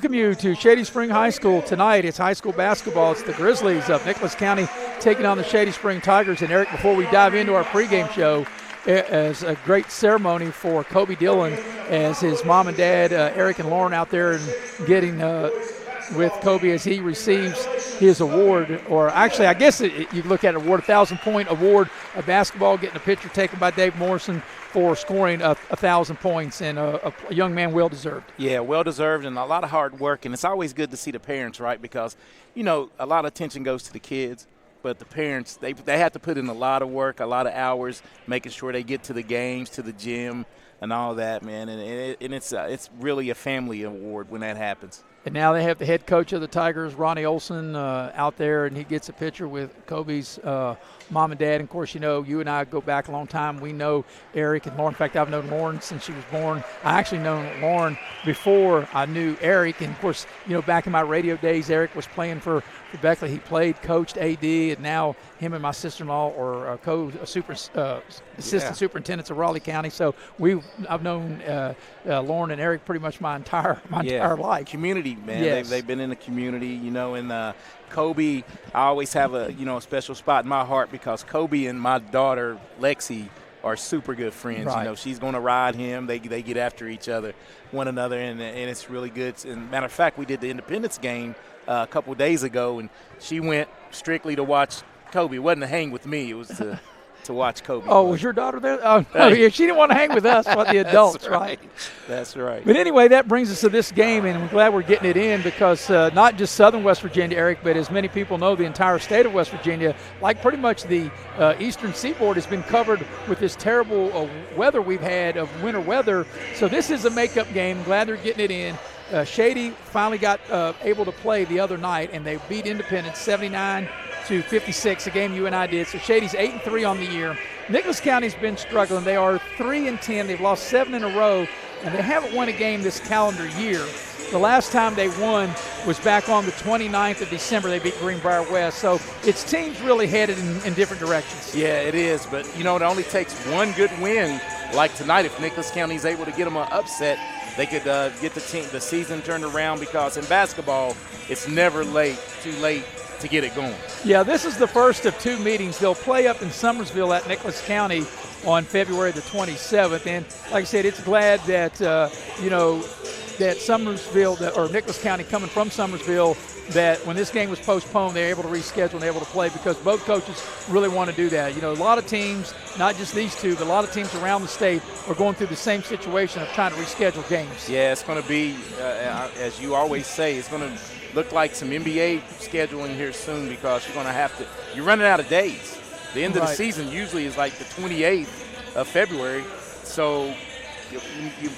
welcome you to Shady Spring High School tonight. It's high school basketball. It's the Grizzlies of Nicholas County taking on the Shady Spring Tigers. And, Eric, before we dive into our pregame show, as a great ceremony for Kobe Dillon as his mom and dad, Eric and Lauren, out there and getting with Kobe as he receives his award, or actually I guess you look at an award, 1,000-point award of basketball, getting a picture taken by Dave Morrison for scoring 1,000 points, and a young man well-deserved. Yeah, well-deserved and a lot of hard work, and it's always good to see the parents, right, because, you know, a lot of attention goes to the kids, but the parents, they have to put in a lot of work, a lot of hours, making sure they get to the games, to the gym, and all that, man, and it's really a family award when that happens. And now they have the head coach of the Tigers, Ronnie Olson, out there, and he gets a picture with Kobe's mom and dad. And, of course, you know, you and I go back a long time. We know Eric and Lauren. In fact, I've known Lauren since she was born. I actually known Lauren before I knew Eric. And, of course, you know, back in my radio days, Eric was playing for Beckley. He played, coached AD, and now him and my sister-in-law are assistant superintendents of Raleigh County. So I've known Lauren and Eric pretty much my entire life. Community, man. Yes. They've been in the community, you know, and Kobe, I always have a special spot in my heart because Kobe and my daughter Lexi are super good friends. Right. You know, she's going to ride him. They get after one another, and it's really good. And matter of fact, we did the Independence game a couple of days ago, and she went strictly to watch Kobe. It wasn't to hang with me. It was to watch Kobe. Oh, was your daughter there? Oh, no, yeah, she didn't want to hang with us, but the adults, right? That's right. But anyway, that brings us to this game, and I'm glad we're getting it in because not just southern West Virginia, Eric, but as many people know, the entire state of West Virginia, like pretty much the eastern seaboard, has been covered with this terrible weather we've had of winter weather. So this is a makeup game. Glad they're getting it in. Shady finally got able to play the other night, and they beat Independence 79-56, a game you and I did. So Shady's 8-3 on the year. Nicholas County's been struggling. They are 3-10. They've lost 7 in a row, and they haven't won a game this calendar year. The last time they won was back on the 29th of December. They beat Greenbrier West. So its team's really headed in different directions. Yeah, it is. But, you know, it only takes one good win like tonight. If Nicholas County's able to get them an upset, they could get the season turned around because in basketball, it's never too late to get it going. Yeah, this is the first of 2 meetings. They'll play up in Summersville at Nicholas County on February the 27th. And like I said, it's glad that, that Summersville, or Nicholas County coming from Summersville, that when this game was postponed, they were able to reschedule and able to play because both coaches really want to do that. You know, a lot of teams, not just these two, but a lot of teams around the state are going through the same situation of trying to reschedule games. Yeah, it's going to be, as you always say, it's going to look like some NBA scheduling here soon because you're running out of days. The end of the season usually is like the 28th of February, so you're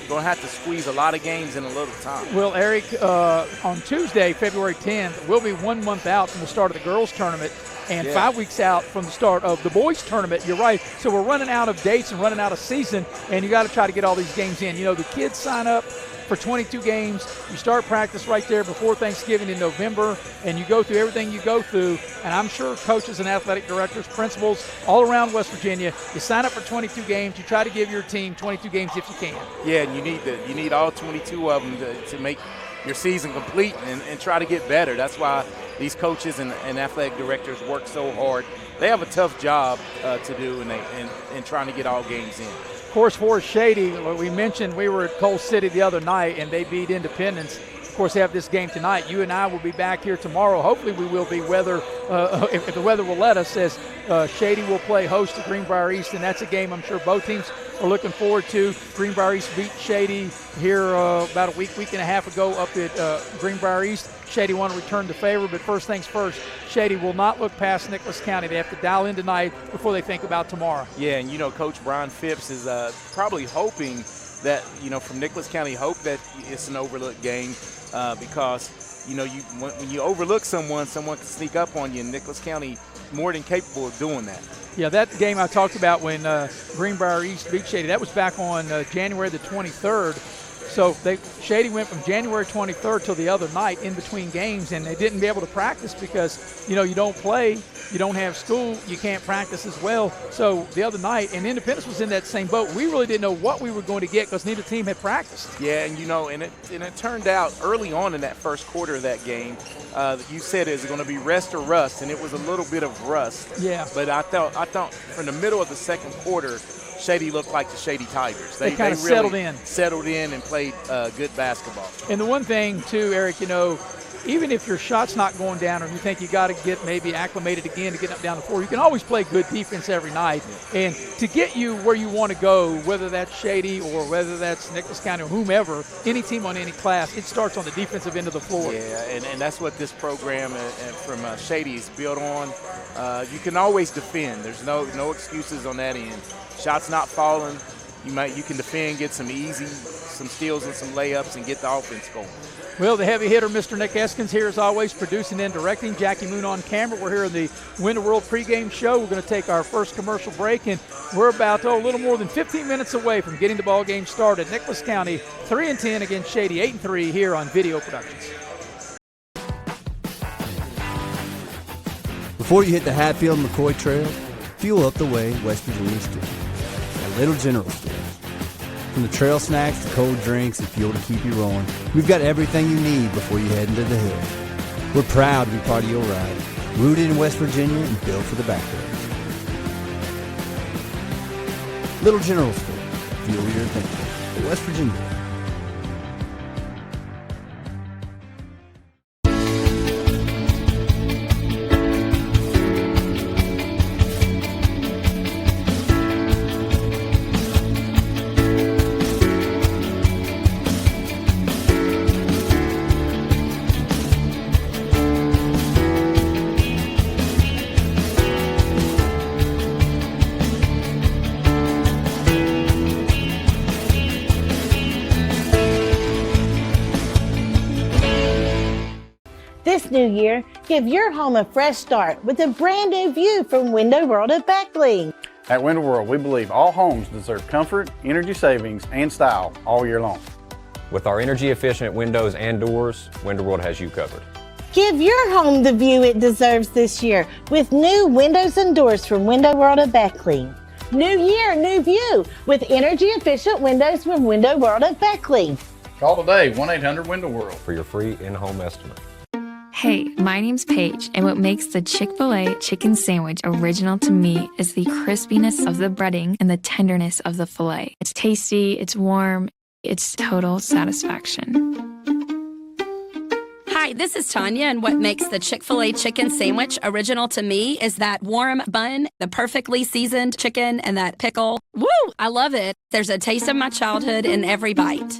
going to have to squeeze a lot of games in a little time. Well, Eric, on Tuesday, February 10th, we'll be 1 month out from the start of the girls' tournament and 5 weeks out from the start of the boys' tournament. You're right. So we're running out of dates and running out of season, and you got to try to get all these games in. You know, the kids sign up for 22 games. You start practice right there before Thanksgiving in November, and you go through everything you go through. And I'm sure coaches and athletic directors, principals all around West Virginia, you sign up for 22 games. You try to give your team 22 games if you can. Yeah, and you need all 22 of them to make your season complete and try to get better. That's why these coaches and athletic directors work so hard. They have a tough job to do and trying to get all games in. Of course, for Shady, we mentioned we were at Coal City the other night, and they beat Independence. Of course, they have this game tonight. You and I will be back here tomorrow. Hopefully we will be, if the weather will let us, as Shady will play host to Greenbrier East, and that's a game I'm sure both teams are looking forward to. Greenbrier East beat Shady here about a week and a half ago up at Greenbrier East. Shady want to return the favor, but first things first, Shady will not look past Nicholas County. They have to dial in tonight before they think about tomorrow. Yeah, and, you know, Coach Brian Phipps is probably hoping that, you know, from Nicholas County, hope that it's an overlooked game because, you know, when you overlook someone can sneak up on you, and Nicholas County more than capable of doing that. Yeah, that game I talked about when Greenbrier East beat Shady, that was back on January the 23rd. So Shady went from January 23rd till the other night in between games, and they didn't be able to practice because, you know, you don't play you don't have school, you can't practice as well. So the other night, and Independence was in that same boat, we really didn't know what we were going to get because neither team had practiced. Yeah, and it turned out early on in that first quarter of that game, you said is it going to be rest or rust, and it was a little bit of rust. Yeah. But I thought from the middle of the second quarter, Shady looked like the Shady Tigers. They kind of really settled in and played good basketball. And the one thing, too, Eric, even if your shot's not going down or you think you got to get maybe acclimated again to get up down the floor, you can always play good defense every night. And to get you where you want to go, whether that's Shady or whether that's Nicholas County or whomever, any team on any class, it starts on the defensive end of the floor. Yeah, and that's what this program from Shady is built on. You can always defend. There's no excuses on that end. Shots not falling, you can defend, get some steals and some layups, and get the offense going. Well, the heavy hitter, Mr. Nick Eskins, here as always, producing and directing. Jackie Moon on camera. We're here in the Win the World pregame show. We're going to take our first commercial break, and we're about a little more than 15 minutes away from getting the ball game started. Nicholas County 3-10 against Shady 8-3 here on Video Productions. Before you hit the Hatfield-McCoy Trail, fuel up the way West Virginia Street at Little General Store. From the trail snacks to cold drinks and fuel to keep you rolling, we've got everything you need before you head into the hill. We're proud to be part of your ride, rooted in West Virginia and built for the backwoods. Little General Store, fuel your adventure. West Virginia. This new year, give your home a fresh start with a brand new view from Window World of Beckley. At Window World, we believe all homes deserve comfort, energy savings, and style all year long. With our energy-efficient windows and doors, Window World has you covered. Give your home the view it deserves this year with new windows and doors from Window World of Beckley. New year, new view with energy-efficient windows from Window World of Beckley. Call today, 1-800-WINDOW-WORLD. For your free in-home estimate. Hey, my name's Paige, and what makes the Chick-fil-A chicken sandwich original to me is the crispiness of the breading and the tenderness of the filet. It's tasty, it's warm, it's total satisfaction. Hi, this is Tanya, and what makes the Chick-fil-A chicken sandwich original to me is that warm bun, the perfectly seasoned chicken, and that pickle. Woo! I love it. There's a taste of my childhood in every bite.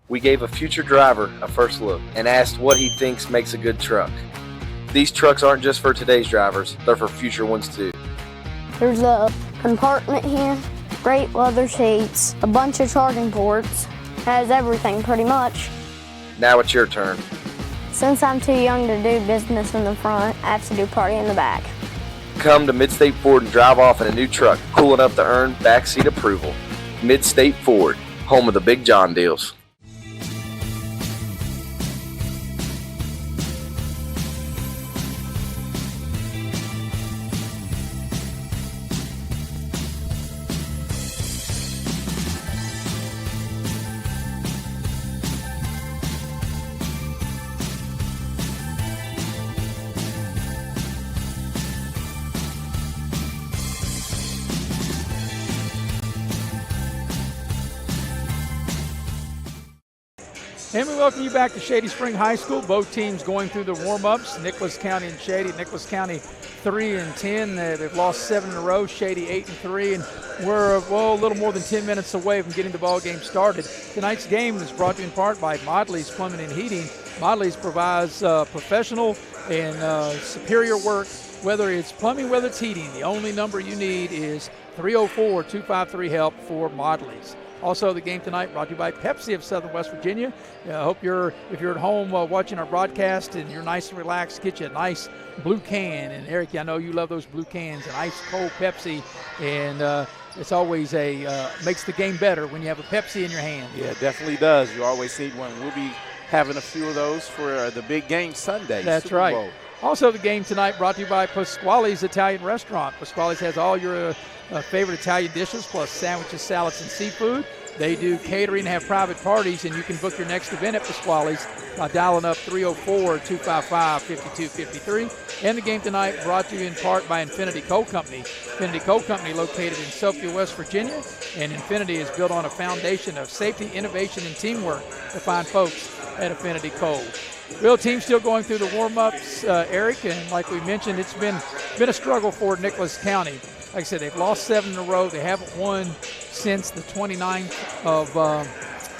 We gave a future driver a first look and asked what he thinks makes a good truck. These trucks aren't just for today's drivers, they're for future ones too. There's a compartment here, great leather seats, a bunch of charging ports, has everything pretty much. Now it's your turn. Since I'm too young to do business in the front, I have to do party in the back. Come to Midstate Ford and drive off in a new truck, cool enough to earn backseat approval. Midstate Ford, home of the Big John deals. And we welcome you back to Shady Spring High School. Both teams going through the warm-ups. Nicholas County and Shady. Nicholas County 3-10. They've lost 7 in a row. Shady 8-3. And we're a little more than 10 minutes away from getting the ball game started. Tonight's game is brought to you in part by Modley's Plumbing and Heating. Modley's provides professional and superior work, whether it's plumbing, whether it's heating. The only number you need is 304-253-HELP for Modley's. Also, the game tonight brought to you by Pepsi of Southern West Virginia. I hope if you're at home watching our broadcast and you're nice and relaxed, get you a nice blue can. And Eric, I know you love those blue cans, an ice cold Pepsi, and it's always makes the game better when you have a Pepsi in your hand. Yeah, it definitely does. You always see one. We'll be having a few of those for the big game Sunday. That's Super right. Bowl. Also, the game tonight brought to you by Pasquale's Italian Restaurant. Pasquale's has all your favorite Italian dishes, plus sandwiches, salads, and seafood. They do catering and have private parties, and you can book your next event at Pasquale's by dialing up 304-255-5253. And the game tonight brought to you in part by Infinity Coal Company. Infinity Coal Company located in Sophia, West Virginia, and Infinity is built on a foundation of safety, innovation, and teamwork to find folks at Infinity Coal. Real team still going through the warm-ups, Eric, and like we mentioned, it's been a struggle for Nicholas County. Like I said, they've lost 7 in a row. They haven't won since the 29th of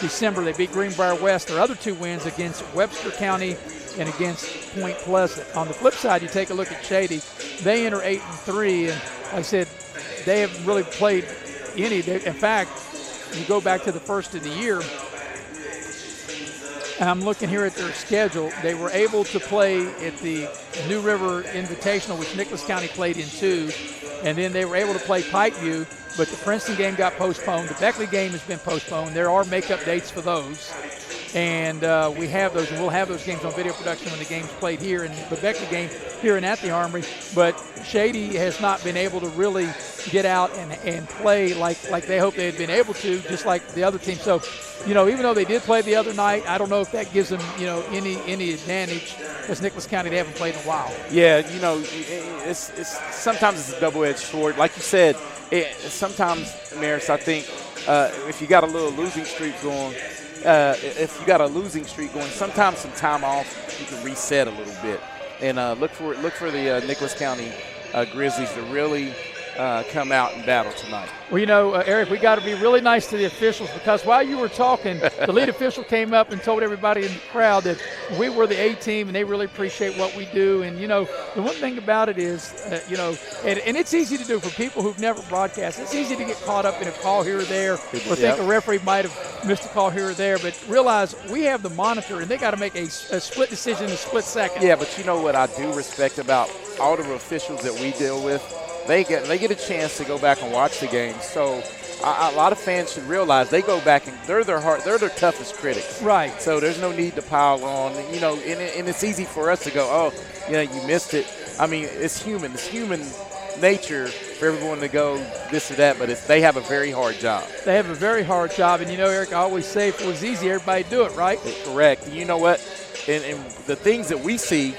December. They beat Greenbrier West. Their other 2 wins against Webster County and against Point Pleasant. On the flip side, you take a look at Shady. They enter 8-3, and like I said, they haven't really played any. In fact, you go back to the first of the year, and I'm looking here at their schedule. They were able to play at the New River Invitational, which Nicholas County played in 2, and then they were able to play Pikeview, but the Princeton game got postponed. The Beckley game has been postponed. There are makeup dates for those, and we have those, and we'll have those games on video production when the game's played here, and the Beckley game here and at the Armory. But Shady has not been able to really get out and play like they hoped they had been able to, just like the other team. So, even though they did play the other night, I don't know if that gives them, any advantage, because Nicholas County, they haven't played in a while. Yeah, it's sometimes it's a double-edged sword. Like you said, sometimes, Maris, I think if you got a little losing streak going, sometimes some time off, you can reset a little bit. And look for the Nicholas County Grizzlies to really come out and battle tonight. Well, Eric, we got to be really nice to the officials, because while you were talking, the lead official came up and told everybody in the crowd that we were the A team and they really appreciate what we do. And, the one thing about it is, and it's easy to do for people who've never broadcast. It's easy to get caught up in a call here or there, or think a referee might have missed a call here or there. But realize we have the monitor, and they got to make a split decision in a split second. Yeah, but you know what I do respect about all the officials that we deal with? They get a chance to go back and watch the game. So a lot of fans should realize they go back and they're their toughest critics. Right. So there's no need to pile on. And it's easy for us to go, you missed it. I mean, it's human. It's human nature for everyone to go this or that, but they have a very hard job. They have a very hard job. And, Eric, I always say if it was easy, everybody'd do it, right? Correct. You know what? And the things that we see,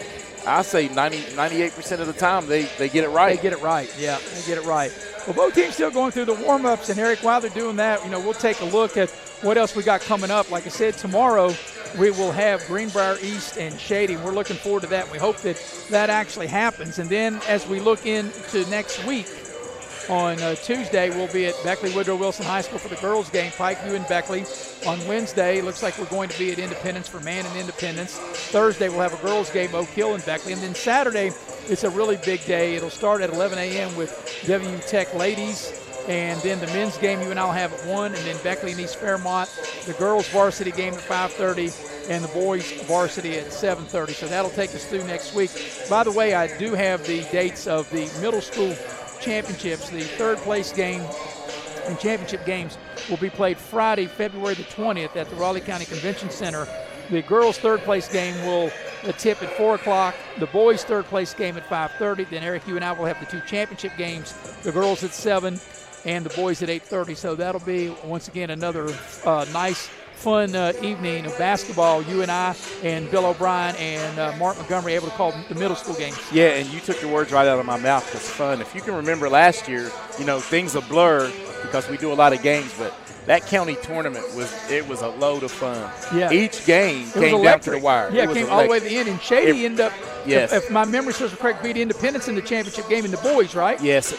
I say 98% of the time they get it right. They get it right, yeah. They get it right. Well, both teams still going through the warm-ups, and, Eric, while they're doing that, we'll take a look at what else we got coming up. Like I said, tomorrow we will have Greenbrier East and Shady. We're looking forward to that. We hope that actually happens. And then as we look into next week, on Tuesday, we'll be at Beckley Woodrow Wilson High School for the girls' game, Pikeview and Beckley. On Wednesday, looks like we're going to be at Independence for Man and Independence. Thursday, we'll have a girls' game, Oak Hill and Beckley. And then Saturday, it's a really big day. It'll start at 11 a.m. with WU Tech ladies. And then the men's game, UNI will have at 1. And then Beckley and East Fairmont, the girls' varsity game at 5:30. And the boys' varsity at 7:30. So that'll take us through next week. By the way, I do have the dates of the middle school championships. The third place game and championship games will be played Friday, February the 20th at the Raleigh County Convention Center. The girls' third place game will tip at 4 o'clock. The boys' third place game at 5:30. Then, Eric, you and I will have the 2 championship games, the girls at 7 and the boys at 8:30. So that'll be, once again, another nice, fun evening of basketball. You and I and Bill O'Brien and Mark Montgomery able to call the middle school games. Yeah, and you took the words right out of my mouth. It's fun. If you can remember last year, things are blur because we do a lot of games, but that county tournament was a load of fun. Yeah. Each game came down to the wire. Yeah, it came all the way to the end. And Shady ended up, yes. if my memory serves correct, beat Independence in the championship game in the boys, right? Yes.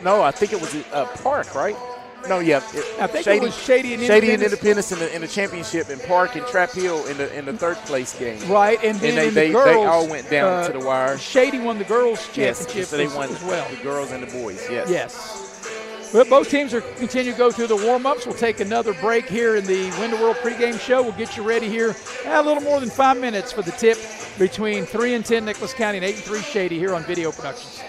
No, I think it was Park, right? No, yeah. I think it was Shady and Independence in the championship, and Park and Trap Hill in the third place game. Right, and then they the girls, they all went down to the wire. Shady won the girls championship, yes, so they won as well. The girls and the boys. Yes. Yes. Well, both teams are continue to go through the warm-ups. We'll take another break here in the Win the World pregame show. We'll get you ready here a little more than 5 minutes for the tip between 3-10 Nicholas County and 8-3 Shady here on Video Productions.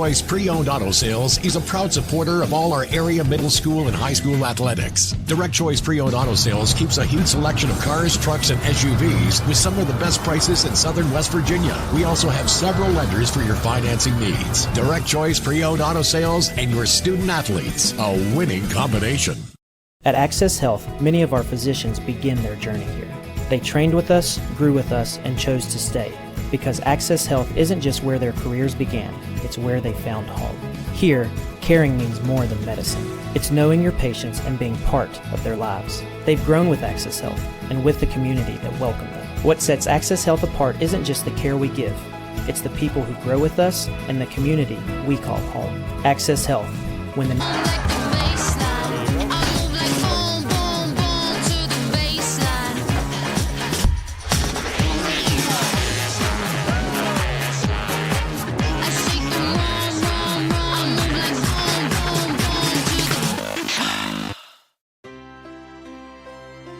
Choice Pre-Owned Auto Sales is a proud supporter of all our area middle school and high school athletics. Direct Choice Pre-Owned Auto Sales keeps a huge selection of cars, trucks, and SUVs with some of the best prices in southern West Virginia. We also have several lenders for your financing needs. Direct Choice Pre-Owned Auto Sales and your student athletes, a winning combination. At Access Health, many of our physicians begin their journey here. They trained with us, grew with us, and chose to stay. Because Access Health isn't just where their careers began, it's where they found home. Here, caring means more than medicine. It's knowing your patients and being part of their lives. They've grown with Access Health and with the community that welcomed them. What sets Access Health apart isn't just the care we give, it's the people who grow with us and the community we call home. Access Health, when the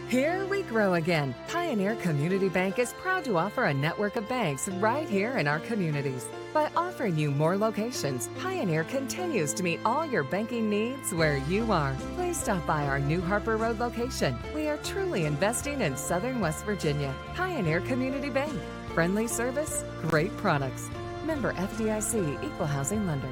Here we grow again. Pioneer Community Bank is proud to offer a network of banks right here in our communities. By offering you more locations, Pioneer continues to meet all your banking needs where you are. Please stop by our New Harper Road location. We are truly investing in Southern West Virginia. Pioneer Community Bank. Friendly service, great products. Member FDIC, Equal Housing Lender.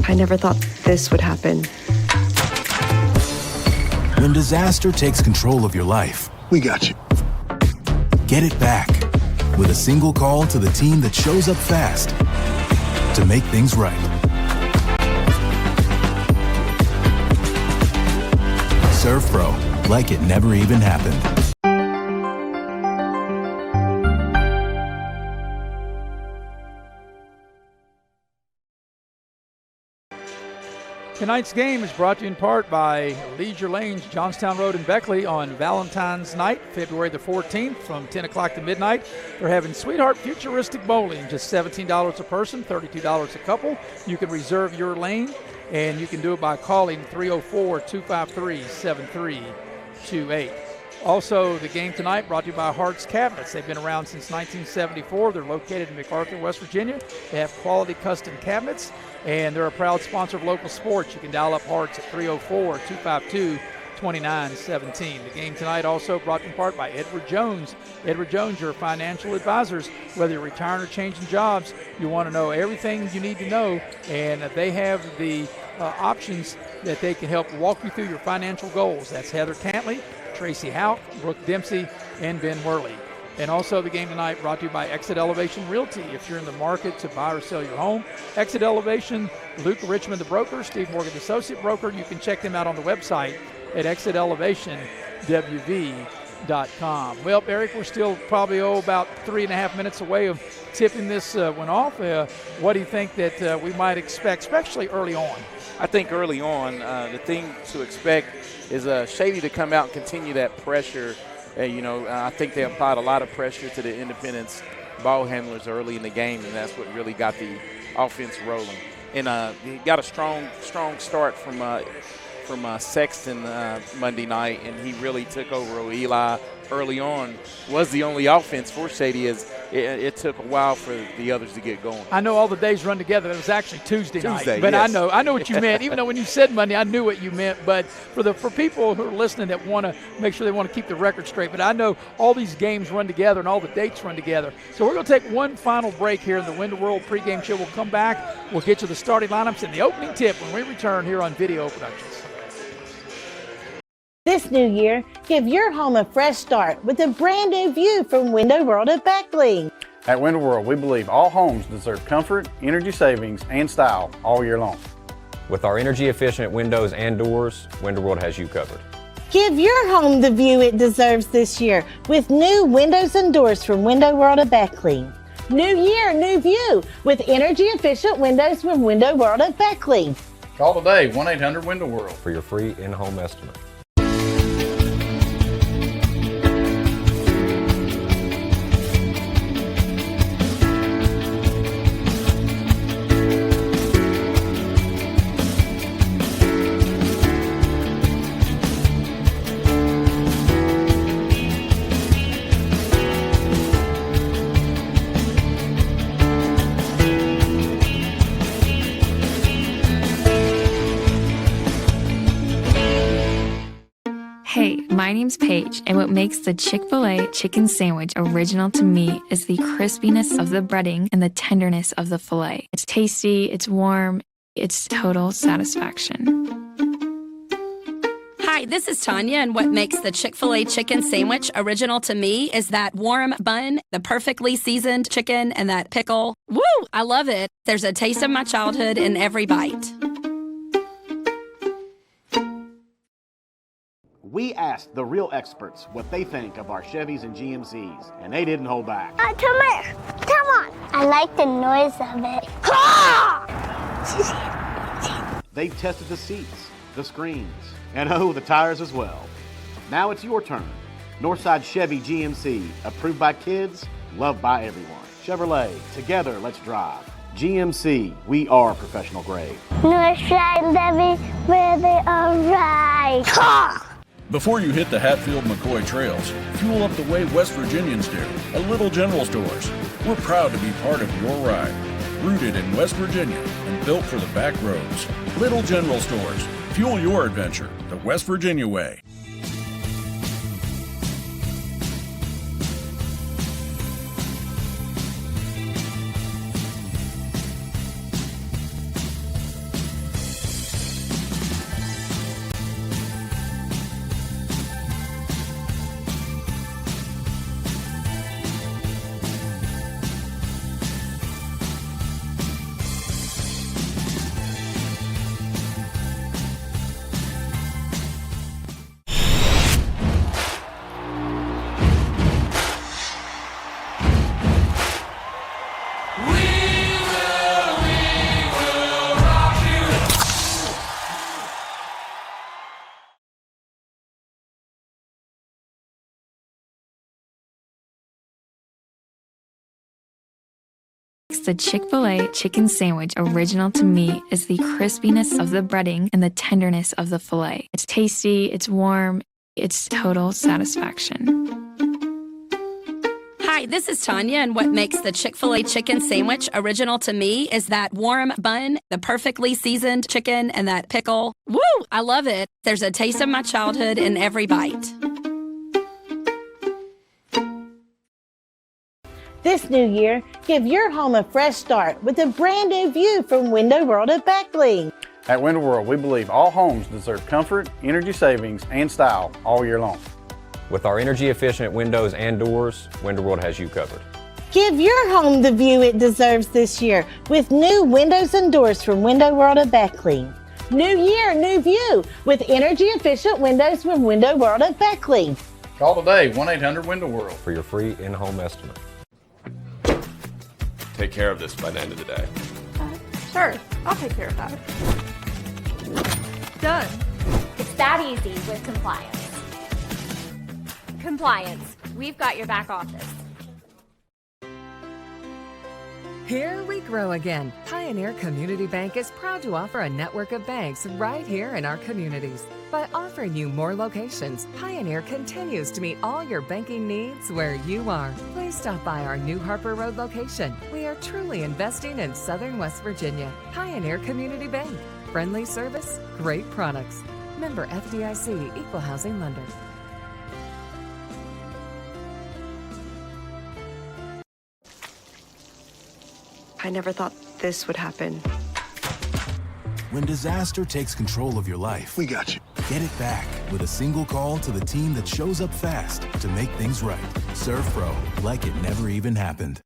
I never thought this would happen. When disaster takes control of your life, we got you. Get it back with a single call to the team that shows up fast to make things right. ServPro, like it never even happened. Tonight's game is brought to you in part by Leisure Lanes, Johnstown Road in Beckley on Valentine's night, February the 14th from 10 o'clock to midnight. They're having Sweetheart Futuristic Bowling, just $17 a person, $32 a couple. You can reserve your lane, and you can do it by calling 304-253-7328. Also, the game tonight brought to you by Hart's Cabinets. They've been around since 1974. They're located in MacArthur, West Virginia. They have quality custom cabinets, and they're a proud sponsor of local sports. You can dial up Hart's at 304-252-2917. The game tonight also brought to you in part by Edward Jones. Edward Jones, your financial advisors. Whether you're retiring or changing jobs, you want to know everything you need to know, and they have the options that they can help walk you through your financial goals. That's Heather Cantley, Tracy Houck, Brooke Dempsey, and Ben Worley. And also the game tonight brought to you by Exit Elevation Realty. If you're in the market to buy or sell your home, Exit Elevation, Luke Richmond, the broker, Steve Morgan, the associate broker. You can check them out on the website at exitelevationwv.com. Well, Eric, we're still probably about 3.5 minutes away of tipping this one off. What do you think that we might expect, especially early on? I think early on, the thing to expect is Shady to come out and continue that pressure. I think they applied a lot of pressure to the Independence ball handlers early in the game, and that's what really got the offense rolling. And he got a strong start from Sexton Monday night, and he really took over. Eli early on was the only offense for Shady, as it took a while for the others to get going. I know all the days run together. It was actually Tuesday night. But yes. I know what you meant. Even though when you said Monday, I knew what you meant. But for people who are listening that want to make sure they want to keep the record straight, but I know all these games run together and all the dates run together. So we're going to take one final break here in the Win the World pregame show. We'll come back. We'll get you the starting lineups and the opening tip when we return here on Video Productions. This new year, give your home a fresh start with a brand new view from Window World of Beckley. At Window World, we believe all homes deserve comfort, energy savings, and style all year long. With our energy-efficient windows and doors, Window World has you covered. Give your home the view it deserves this year with new windows and doors from Window World of Beckley. New year, new view with energy-efficient windows from Window World of Beckley. Call today, 1-800-WINDOW-WORLD for your free in-home estimate. name's Paige, and what makes the Chick-fil-A chicken sandwich original to me is the crispiness of the breading and the tenderness of the filet. It's tasty, it's warm, it's total satisfaction. Hi, this is Tanya, and what makes the Chick-fil-A chicken sandwich original to me is that warm bun, the perfectly seasoned chicken, and that pickle. Woo! I love it. There's a taste of my childhood in every bite. We asked the real experts what they think of our Chevys and GMCs, and they didn't hold back. Come here. Come on. I like the noise of it. They've tested the seats, the screens, and the tires as well. Now it's your turn. Northside Chevy GMC, approved by kids, loved by everyone. Chevrolet, together let's drive. GMC, we are professional grade. Northside Chevy, really alright. Before you hit the Hatfield-McCoy trails, fuel up the way West Virginians do at Little General Stores. We're proud to be part of your ride. Rooted in West Virginia and built for the back roads. Little General Stores. Fuel your adventure the West Virginia way. The Chick-fil-A chicken sandwich original to me is the crispiness of the breading and the tenderness of the filet. It's tasty, it's warm, it's total satisfaction. Hi, this is Tanya, and what makes the Chick-fil-A chicken sandwich original to me is that warm bun, the perfectly seasoned chicken, and that pickle. Woo! I love it. There's a taste of my childhood in every bite. This new year, give your home a fresh start with a brand new view from Window World of Beckley. At Window World, we believe all homes deserve comfort, energy savings, and style all year long. With our energy-efficient windows and doors, Window World has you covered. Give your home the view it deserves this year with new windows and doors from Window World of Beckley. New year, new view with energy-efficient windows from Window World of Beckley. Call today, 1-800-WINDOW-WORLD for your free in-home estimate. Take care of this by the end of the day. Sure, I'll take care of that. Done. It's that easy with compliance. Compliance, we've got your back office. Here we grow again. Pioneer Community Bank is proud to offer a network of banks right here in our communities. By offering you more locations, Pioneer continues to meet all your banking needs where you are. Please stop by our new Harper Road location. We are truly investing in Southern West Virginia. Pioneer Community Bank. Friendly service, great products. Member FDIC, Equal Housing Lender. I never thought this would happen. When disaster takes control of your life, we got you. Get it back with a single call to the team that shows up fast to make things right. Serve Pro, like it never even happened.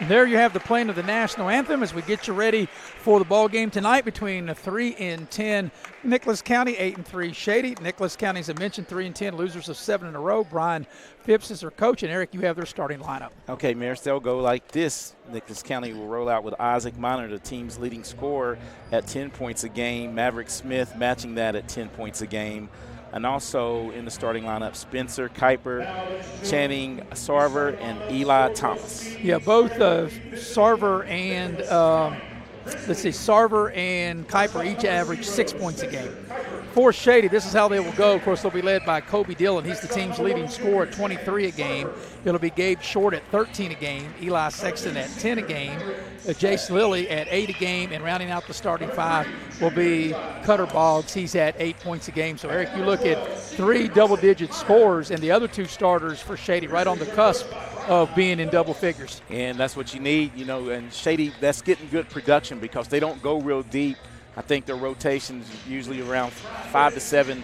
And there you have the playing of the national anthem as we get you ready for the ball game tonight between 3-10 Nicholas County, 8-3 Shady. Nicholas County, as I mentioned, 3-10, losers of 7 in a row. Brian Phipps is their coach, and Eric, you have their starting lineup. Okay, Maris, they'll go like this. Nicholas County will roll out with Isaac Miner, the team's leading scorer, at 10 points a game. Maverick Smith matching that at 10 points a game. And also in the starting lineup, Spencer Kuiper, Channing Sarver, and Eli Thomas. Yeah, both Sarver and Sarver and Kuiper each average 6 points a game. For Shady, this is how they will go. Of course, they'll be led by Kobe Dillon. He's the team's leading scorer at 23 a game. It'll be Gabe Short at 13 a game, Eli Sexton at 10 a game, Jace Lilly at 8 a game, and rounding out the starting 5 will be Cutter Boggs. He's at 8 points a game. So, Eric, you look at 3 double-digit scores and the other 2 starters for Shady right on the cusp of being in double figures. And that's what you need, and Shady, that's getting good production because they don't go real deep. I think their rotation's usually around 5 to 7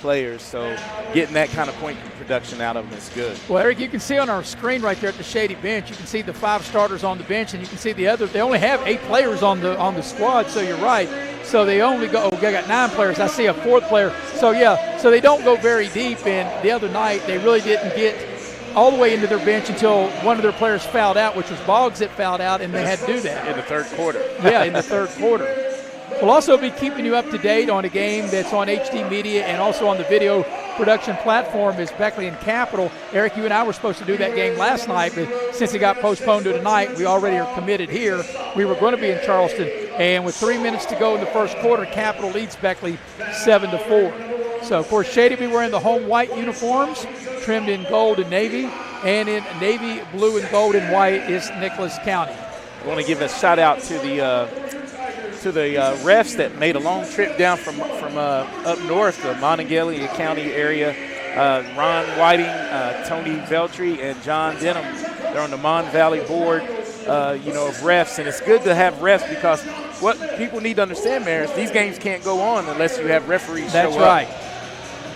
players, so getting that kind of point production out of them is good. Well, Eric, you can see on our screen right there at the Shady bench, you can see the 5 starters on the bench, and you can see the other. They only have 8 players on the squad, so you're right. So they only go. They got 9 players. I see a 4th player. So so they don't go very deep. And the other night they really didn't get all the way into their bench until one of their players fouled out, which was Boggs that fouled out, and they had to do that in the third quarter. Yeah, in the third quarter. We'll also be keeping you up to date on a game that's on HD Media and also on the video production platform is Beckley and Capital. Eric, you and I were supposed to do that game last night, but since it got postponed to tonight, we already are committed here. We were going to be in Charleston, and with 3 minutes to go in the first quarter, Capital leads Beckley 7-4. So, of course, Shady will be wearing the home white uniforms, trimmed in gold and navy, and in navy, blue, and gold and white is Nicholas County. I want to give a shout-out to the refs that made a long trip down from up north, the Monongalia County area. Ron Whiting, Tony Veltri, and John Denham. They're on the Mon Valley board, of refs. And it's good to have refs because what people need to understand, Mayor, is these games can't go on unless you have referees show up. That's right.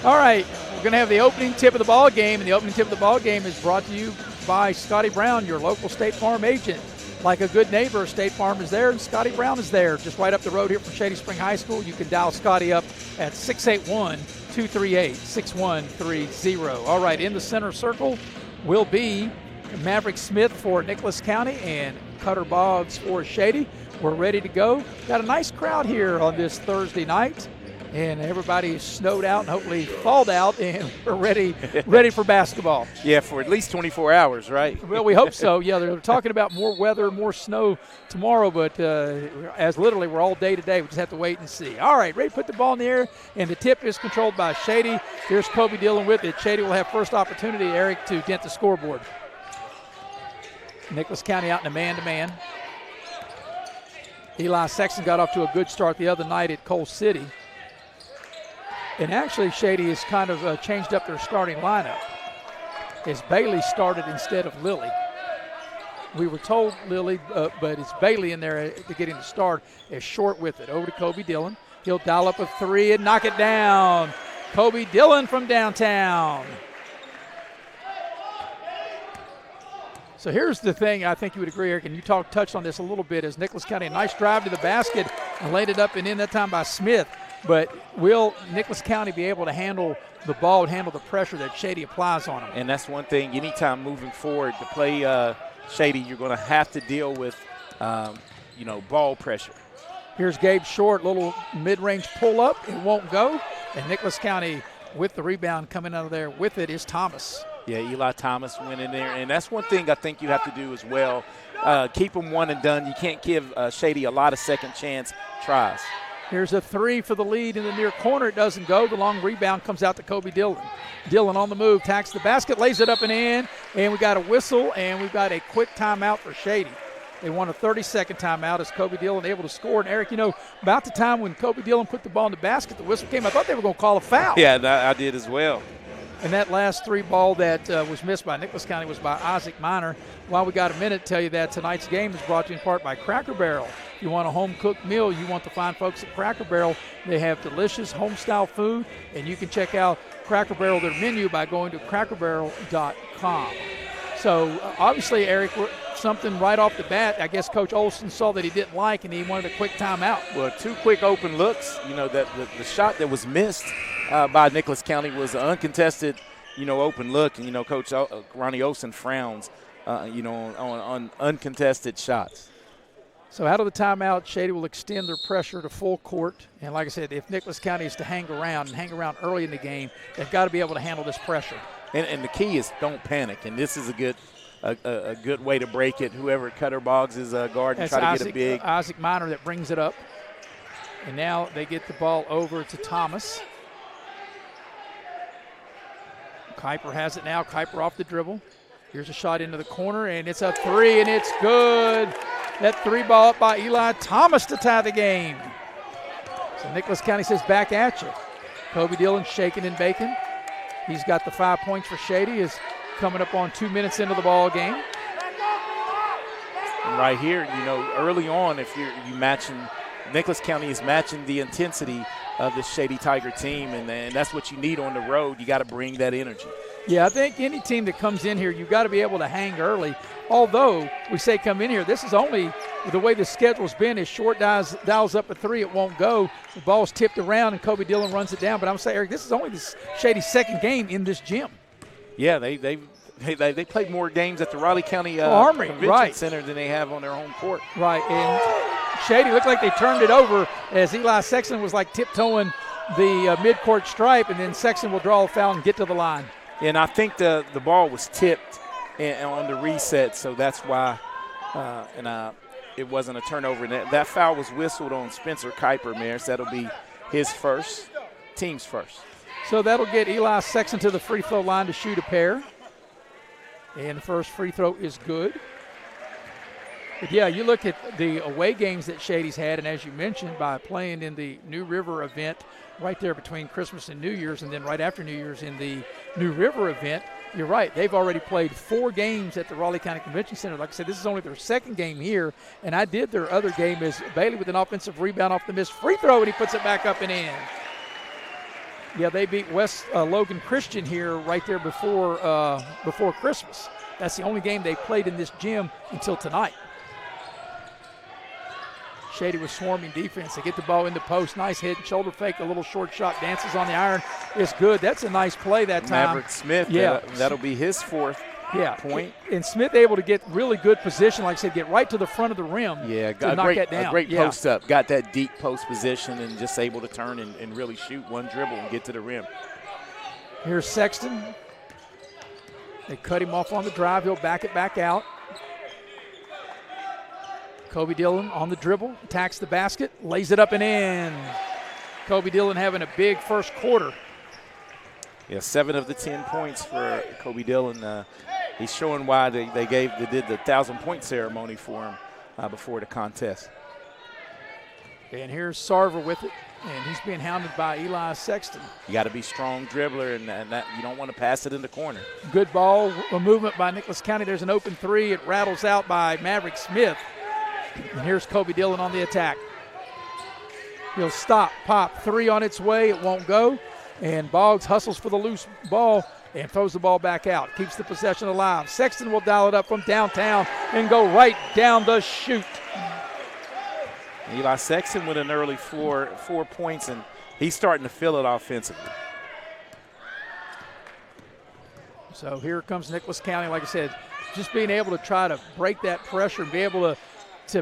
All right, we're going to have the opening tip of the ball game, and the opening tip of the ball game is brought to you by Scotty Brown, your local State Farm agent. Like a good neighbor, State Farm is there, and Scotty Brown is there. Just right up the road here from Shady Spring High School. You can dial Scotty up at 681-238-6130. All right, in the center circle will be Maverick Smith for Nicholas County and Cutter Boggs for Shady. We're ready to go. Got a nice crowd here on this Thursday night, and everybody's snowed out and hopefully thawed out, and we're ready for basketball. Yeah, for at least 24 hours, right? Well, we hope so. Yeah, they're talking about more weather, more snow tomorrow, but as literally we're all day today. We just have to wait and see. All right, ready to put the ball in the air, and the tip is controlled by Shady. Here's Kobe Dillon with it. Shady will have first opportunity, Eric, to dent the scoreboard. Nicholas County out in a man-to-man. Eli Sexton got off to a good start the other night at Coal City. And actually, Shady has kind of changed up their starting lineup as Bailey started instead of Lilly. We were told Lilly, but it's Bailey in there to getting the start as Short with it. Over to Kobe Dillon. He'll dial up a 3 and knock it down. Kobe Dillon from downtown. So here's the thing, I think you would agree, Eric, and you touched on this a little bit, is Nicholas County, a nice drive to the basket and laid it up and in that time by Smith. But will Nicholas County be able to handle the ball and handle the pressure that Shady applies on them? And that's one thing, anytime moving forward to play Shady, you're going to have to deal with, ball pressure. Here's Gabe Short, little mid-range pull-up. It won't go. And Nicholas County with the rebound coming out of there with it is Thomas. Yeah, Eli Thomas went in there. And that's one thing I think you have to do as well. Keep them one and done. You can't give Shady a lot of second chance tries. Here's a 3 for the lead in the near corner. It doesn't go. The long rebound comes out to Kobe Dillon. Dillon on the move, tacks the basket, lays it up and in. And we got a whistle, and we've got a quick timeout for Shady. They won a 30-second timeout as Kobe Dillon able to score. And, Eric, about the time when Kobe Dillon put the ball in the basket, the whistle came. I thought they were going to call a foul. Yeah, I did as well. And that last 3 ball that was missed by Nicholas County was by Isaac Miner. While we got a minute, tell you that tonight's game is brought to you in part by Cracker Barrel. If you want a home-cooked meal, you want the fine folks at Cracker Barrel. They have delicious home-style food, and you can check out Cracker Barrel, their menu, by going to crackerbarrel.com. So, obviously, Eric, something right off the bat. I guess Coach Olson saw that he didn't like, and he wanted a quick timeout. Well, 2 quick open looks. That the shot that was missed by Nicholas County was an uncontested, open look. And, Coach Ronnie Olson frowns, on uncontested shots. So out of the timeout, Shady will extend their pressure to full court. And like I said, if Nicholas County is to hang around early in the game, they've got to be able to handle this pressure. And the key is don't panic. And this is a good way to break it. Whoever Cutter Boggs is guard and try to get a big. Isaac Minor that brings it up. And now they get the ball over to Thomas. Kuiper has it now. Kuiper off the dribble. Here's a shot into the corner, and it's a 3, and it's good. That 3 ball up by Eli Thomas to tie the game. So Nicholas County says back at you. Kobe Dillon shaking and baking. He's got the 5 points for Shady. Is coming up on 2 minutes into the ball game. And right here, early on, if you matching, Nicholas County is matching the intensity of the Shady Tiger team, and that's what you need on the road. You got to bring that energy. Yeah, I think any team that comes in here, you've got to be able to hang early. Although we say come in here, this is only the way the schedule's been. Is short dials up a 3, it won't go. The ball's tipped around, and Kobe Dillon runs it down. But I'm saying, Eric, this is only the Shady's second game in this gym. Yeah, they played more games at the Raleigh County Armory Convention Center than they have on their home court. Right, and Shady looked like they turned it over as Eli Sexton was like tiptoeing the midcourt stripe, and then Sexton will draw a foul and get to the line. And I think the ball was tipped on the reset, so that's why it wasn't a turnover. And that foul was whistled on Spencer Kuiper, Mayor. So that'll be his first, team's first. So that'll get Eli Sexton to the free throw line to shoot a pair. And the first free throw is good. But, yeah, you look at the away games that Shady's had, and as you mentioned, by playing in the New River event right there between Christmas and New Year's, and then right after New Year's in the New River event, you're right. They've already played 4 games at the Raleigh County Convention Center. Like I said, this is only their second game here, and I did their other game as Bailey with an offensive rebound off the missed free throw, and he puts it back up and in. Yeah, they beat West Logan Christian here right there before Christmas. That's the only game they played in this gym until tonight. Shady was swarming defense. They get the ball in the post. Nice head and shoulder fake. A little short shot. Dances on the iron. It's good. That's a nice play that time. Maverick Smith, that'll be his 4th point. And Smith able to get really good position. Like I said, get right to the front of the rim to knock that down. A great post up. Got that deep post position and just able to turn and really shoot one dribble and get to the rim. Here's Sexton. They cut him off on the drive. He'll back it back out. Kobe Dillon on the dribble, attacks the basket, lays it up and in. Kobe Dillon having a big first quarter. Yeah, 7 of the 10 points for Kobe Dillon. He's showing why they did the 1,000-point ceremony for him before the contest. And here's Sarver with it, and he's being hounded by Eli Sexton. You got to be strong dribbler, and that you don't want to pass it in the corner. Good ball, a movement by Nicholas County. There's an open 3. It rattles out by Maverick Smith. And here's Kobe Dillon on the attack. He'll stop, pop, 3 on its way. It won't go. And Boggs hustles for the loose ball and throws the ball back out. Keeps the possession alive. Sexton will dial it up from downtown and go right down the chute. Eli Sexton with an early 4 points, and he's starting to feel it offensively. So here comes Nicholas County. Like I said, just being able to try to break that pressure and be able to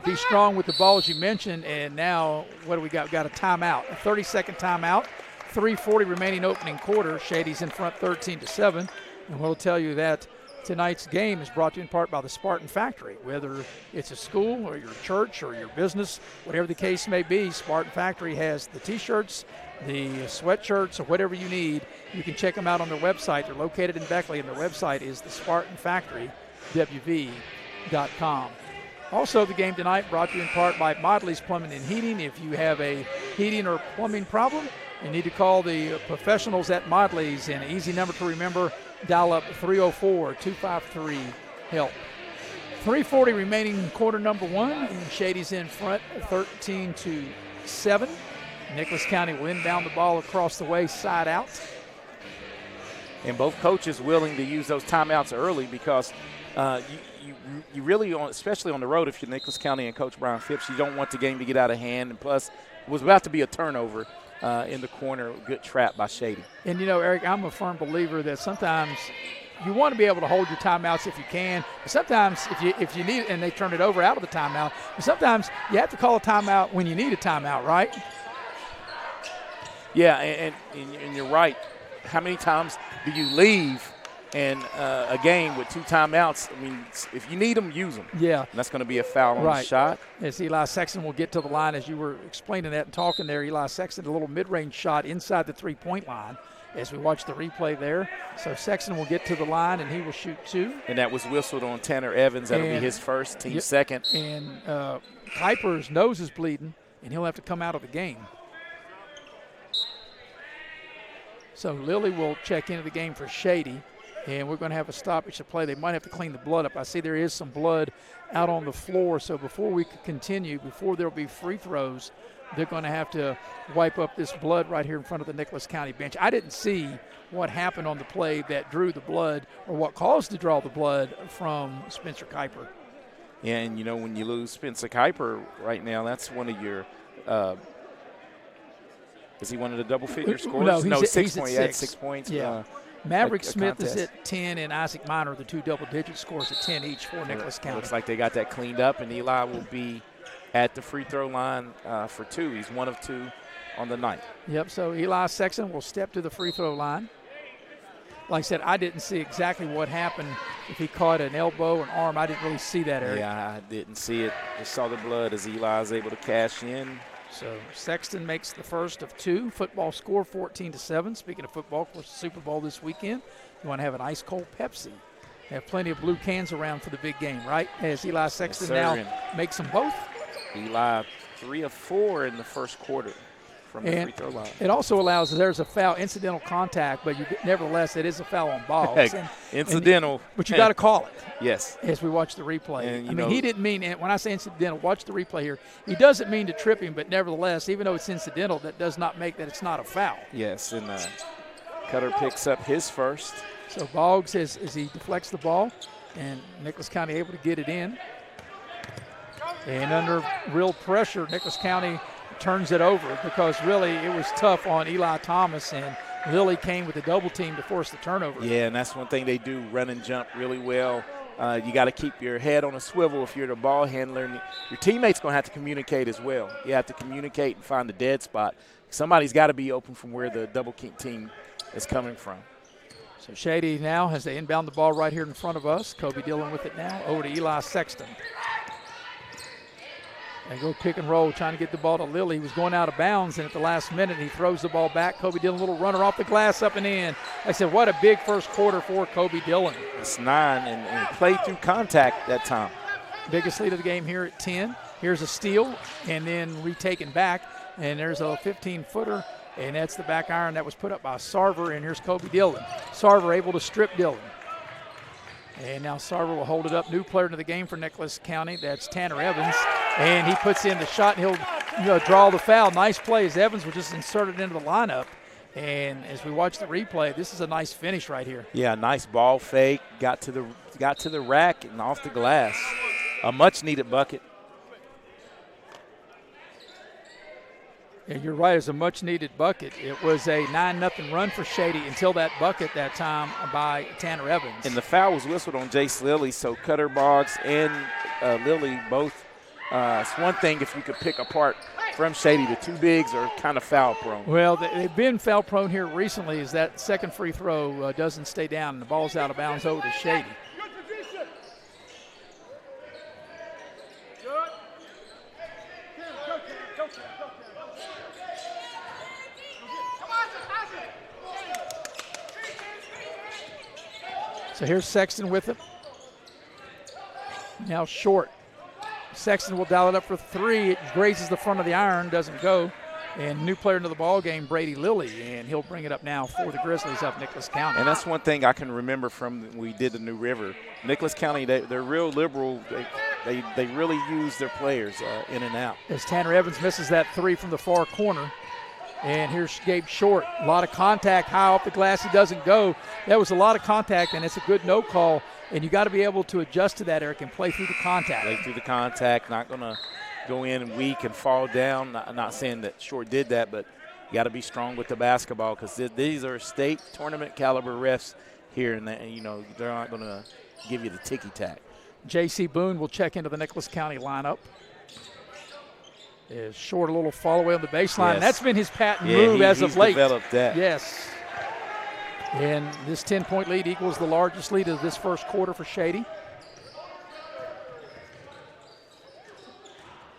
be strong with the ball, as you mentioned. And now what do we got? We've got a timeout, a 30-second timeout. 3:40 remaining opening quarter. Shady's in front 13-7. And we'll tell you that tonight's game is brought to you in part by the Spartan Factory. Whether it's a school or your church or your business, whatever the case may be, Spartan Factory has the T-shirts, the sweatshirts, or whatever you need. You can check them out on their website. They're located in Beckley, and their website is the Spartan Factory, WV.com. Also, the game tonight brought to you in part by Modley's Plumbing and Heating. If you have a heating or plumbing problem, you need to call the professionals at Modley's. And an easy number to remember, dial up 304-253-HELP. 3:40 remaining quarter number 1, and Shady's in front 13-7. Nicholas County will inbound the ball across the way, side out. And both coaches willing to use those timeouts early because You really, especially on the road, if you're Nicholas County and Coach Brian Phipps, you don't want the game to get out of hand. And plus, it was about to be a turnover in the corner. Good trap by Shady. And, Eric, I'm a firm believer that sometimes you want to be able to hold your timeouts if you can. But sometimes if you need it and they turn it over out of the timeout, but sometimes you have to call a timeout when you need a timeout, right? Yeah, and you're right. How many times do you leave and a game with 2 timeouts? I mean, if you need them, use them. Yeah. And that's going to be a foul on the shot. As Eli Sexton will get to the line, as you were explaining that and talking there, Eli Sexton, a little mid-range shot inside the 3-point line as we watch the replay there. So Sexton will get to the line, and he will shoot 2. And that was whistled on Tanner Evans. That'll be his first, team second. And Kuiper's nose is bleeding, and he'll have to come out of the game. So Lilly will check into the game for Shady, and we're going to have a stoppage to play. They might have to clean the blood up. I see there is some blood out on the floor, so before we could continue, before there will be free throws, they're going to have to wipe up this blood right here in front of the Nicholas County bench. I didn't see what happened on the play that drew the blood or what caused to draw the blood from Spencer Kuiper. Yeah, and, when you lose Spencer Kuiper right now, that's one of your is he one of the double-figure scorers? No, he's 6 at points. 6. He had 6 points. Yeah. Maverick Smith contest. is at 10, and Isaac Minor, the 2 double-digit scores at 10 each for Nicholas County. Looks like they got that cleaned up, and Eli will be at the free throw line for 2. He's 1 of 2 on the night. Yep, so Eli Sexton will step to the free throw line. Like I said, I didn't see exactly what happened. If he caught an elbow or an arm, I didn't really see that, Eric. Yeah, I didn't see it. Just saw the blood as Eli was able to cash in. So Sexton makes the first of 2. Football score 14-7. Speaking of football, of course, the Super Bowl this weekend. You want to have an ice cold Pepsi. They have plenty of blue cans around for the big game, right? As Eli Sexton now makes them both. Eli 3 of 4 in the first quarter from the free throw line. It also allows, there's a foul, incidental contact, but nevertheless, it is a foul on Boggs. Incidental. But you got to call it. Yes. As we watch the replay. And, he didn't mean it. When I say incidental, watch the replay here. He doesn't mean to trip him, but nevertheless, even though it's incidental, that does not make that it's not a foul. Yes, and Cutter picks up his first. So Boggs, as he deflects the ball, and Nicholas County able to get it in. And under real pressure, Nicholas County turns it over because really it was tough on Eli Thomas, and Lilly came with a double team to force the turnover. Yeah, and that's one thing they do, run and jump really well. You got to keep your head on a swivel if you're the ball handler. And your teammate's going to have to communicate as well. You have to communicate and find the dead spot. Somebody's got to be open from where the double team is coming from. So Shady now has to inbound the ball right here in front of us. Kobe Dillon with it now over to Eli Sexton. They go pick and roll, trying to get the ball to Lilly. He was going out of bounds, and at the last minute, he throws the ball back. Kobe Dillon, a little runner off the glass, up and in. I said, what a big first quarter for Kobe Dillon. It's 9, and played through contact that time. Biggest lead of the game here at 10. Here's a steal, and then retaken back, and there's a 15-footer, and that's the back iron that was put up by Sarver, and here's Kobe Dillon. Sarver able to strip Dillon. And now Sarver will hold it up. New player into the game for Nicholas County. That's Tanner Evans. And he puts in the shot, and he'll draw the foul. Nice play as Evans was just inserted into the lineup. And as we watch the replay, this is a nice finish right here. Yeah, nice ball fake. Got to the rack and off the glass. A much-needed bucket. Yeah, you're right. It's a much-needed bucket. It was a 9-0 run for Shady until that bucket that time by Tanner Evans. And the foul was whistled on Jace Lilly, so Cutter Boggs and Lilly both. It's one thing if you could pick apart from Shady. The two bigs are kind of foul-prone. Well, they've been foul-prone here recently as that second free throw doesn't stay down, and the ball's out of bounds over to Shady. So here's Sexton with it. Now short. Sexton will dial it up for 3. It grazes the front of the iron, doesn't go. And new player into the ball game, Brady Lilly, and he'll bring it up now for the Grizzlies of Nicholas County. And that's one thing I can remember from when we did the New River. Nicholas County, they're real liberal. They really use their players in and out. As Tanner Evans misses that 3 from the far corner. And here's Gabe Short. A lot of contact, high off the glass. He doesn't go. That was a lot of contact, and it's a good no call. And you got to be able to adjust to that, Eric, and play through the contact. Play through the contact, not going to go in weak and fall down. Not saying that Short did that, but you got to be strong with the basketball because these are state tournament caliber refs here, and they're not going to give you the ticky-tack. J.C. Boone will check into the Nicholas County lineup. Is Short a little fall away on the baseline. Yes. That's been his patent move as of late. He's developed that. Yes. And this 10-point lead equals the largest lead of this first quarter for Shady.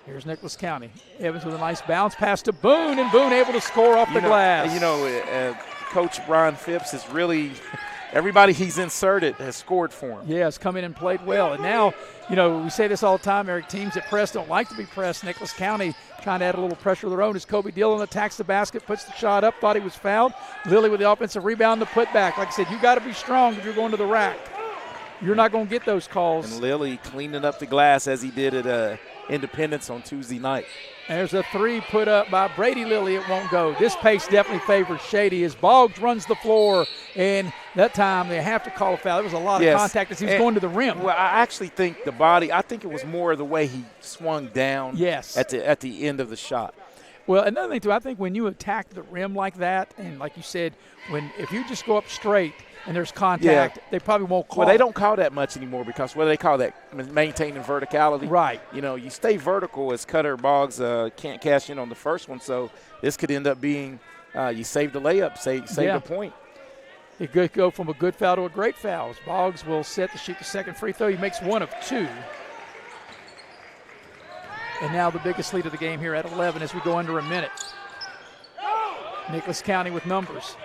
Here's Nicholas County. Evans with a nice bounce pass to Boone, and Boone able to score off the glass. Coach Brian Phipps is really – everybody he's inserted has scored for him. Yeah, has come in and played well. And now, we say this all the time, Eric, teams that press don't like to be pressed. Nicholas County trying to add a little pressure of their own as Kobe Dillon attacks the basket, puts the shot up, thought he was fouled. Lilly with the offensive rebound, the putback. Like I said, you got to be strong if you're going to the rack. You're not going to get those calls. And Lilly cleaning up the glass as he did at Independence on Tuesday night. There's a three put up by Brady Lilly. It won't go. This pace definitely favors Shady as Boggs runs the floor, and that time they have to call a foul. There was a lot of contact as he was going to the rim. Well, I actually think I think it was more the way he swung down at the end of the shot. Well, another thing, too, I think when you attack the rim like that, and like you said, if you just go up straight and there's contact, they probably won't call. Well, they don't call that much anymore because what do they call that? Maintaining verticality. Right. You stay vertical as Cutter Boggs can't cash in on the first one, so this could end up being you save the layup, save the point. It could go from a good foul to a great foul. Boggs will set to shoot the second free throw. He makes one of two. And now the biggest lead of the game here at 11 as we go under a minute. Nicholas County with numbers.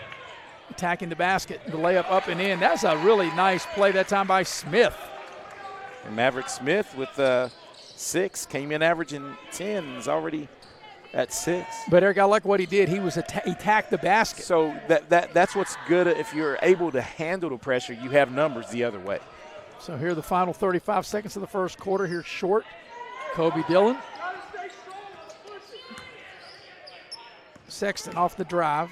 Attacking the basket, the layup up and in. That's a really nice play that time by Smith. And Maverick Smith with 6, came in averaging 10, is already at 6. But Eric, I like what he did. He attacked the basket. So that's what's good. If you're able to handle the pressure, you have numbers the other way. So here are the final 35 seconds of the first quarter. Here's Short, Kobe Dillon. Sexton off the drive.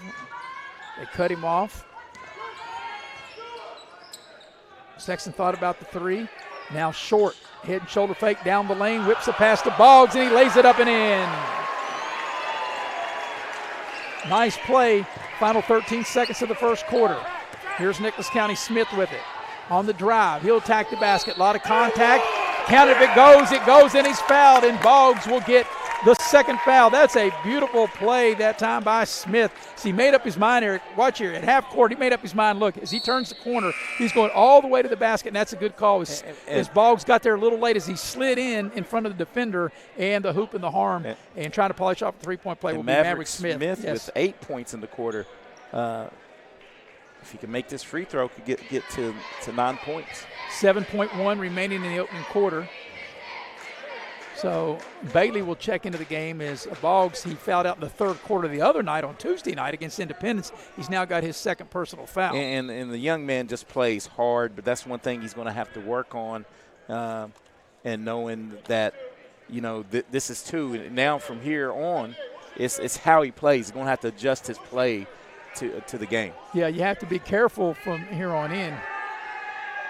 They cut him off. Sexton thought about the three. Now Short, head and shoulder fake down the lane, whips the pass to Boggs, and he lays it up and in. Nice play. Final 13 seconds of the first quarter. Here's Nicholas County Smith with it. On the drive, he'll attack the basket. A lot of contact. Count it if it goes, and he's fouled, and Boggs will get the second foul. That's a beautiful play that time by Smith. So he made up his mind, Eric. Watch here. At half court, he made up his mind. Look, as he turns the corner, he's going all the way to the basket, and that's a good call. As Boggs got there a little late as he slid in front of the defender and the hoop and the harm and trying to polish off the three-point play will be Maverick Smith. With 8 points in the quarter. If he can make this free throw, could get to 9 points. 7.1 remaining in the opening quarter. So Bailey will check into the game as Boggs, he fouled out in the third quarter the other night on Tuesday night against Independence. He's now got his second personal foul. And the young man just plays hard, but that's one thing he's going to have to work on, and knowing that, this is two. Now from here on, it's how he plays. He's going to have to adjust his play to the game. Yeah, you have to be careful from here on in.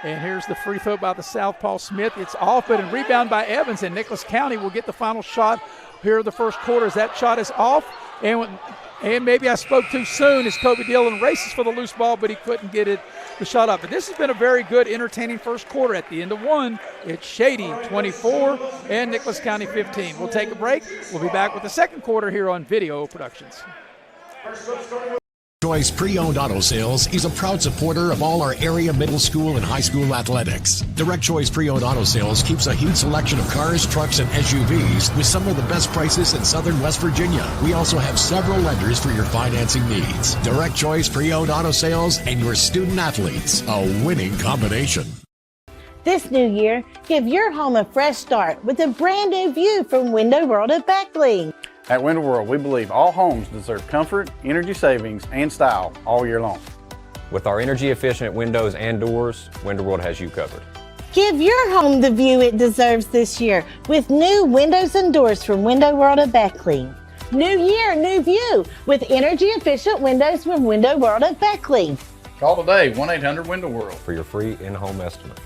And here's the free throw by the southpaw Smith. It's off, but a rebound by Evans, and Nicholas County will get the final shot here in the first quarter as that shot is off. And maybe I spoke too soon as Kobe Dillon races for the loose ball, but he couldn't get the shot up. But this has been a very good, entertaining first quarter. At the end of one, it's Shady 24 and Nicholas County 15. We'll take a break. We'll be back with the second quarter here on Video Productions. Choice Pre-Owned Auto Sales is a proud supporter of all our area middle school and high school athletics. Direct Choice Pre-Owned Auto Sales keeps a huge selection of cars, trucks, and SUVs with some of the best prices in southern West Virginia. We also have several lenders for your financing needs. Direct Choice Pre-Owned Auto Sales and your student athletes, a winning combination. This new year, give your home a fresh start with a brand new view from Window World at Beckley. At Window World, we believe all homes deserve comfort, energy savings, and style all year long. With our energy-efficient windows and doors, Window World has you covered. Give your home the view it deserves this year with new windows and doors from Window World at Beckley. New year, new view with energy-efficient windows from Window World of Beckley. Call today, 1-800-WINDOW-WORLD. For your free in-home estimate.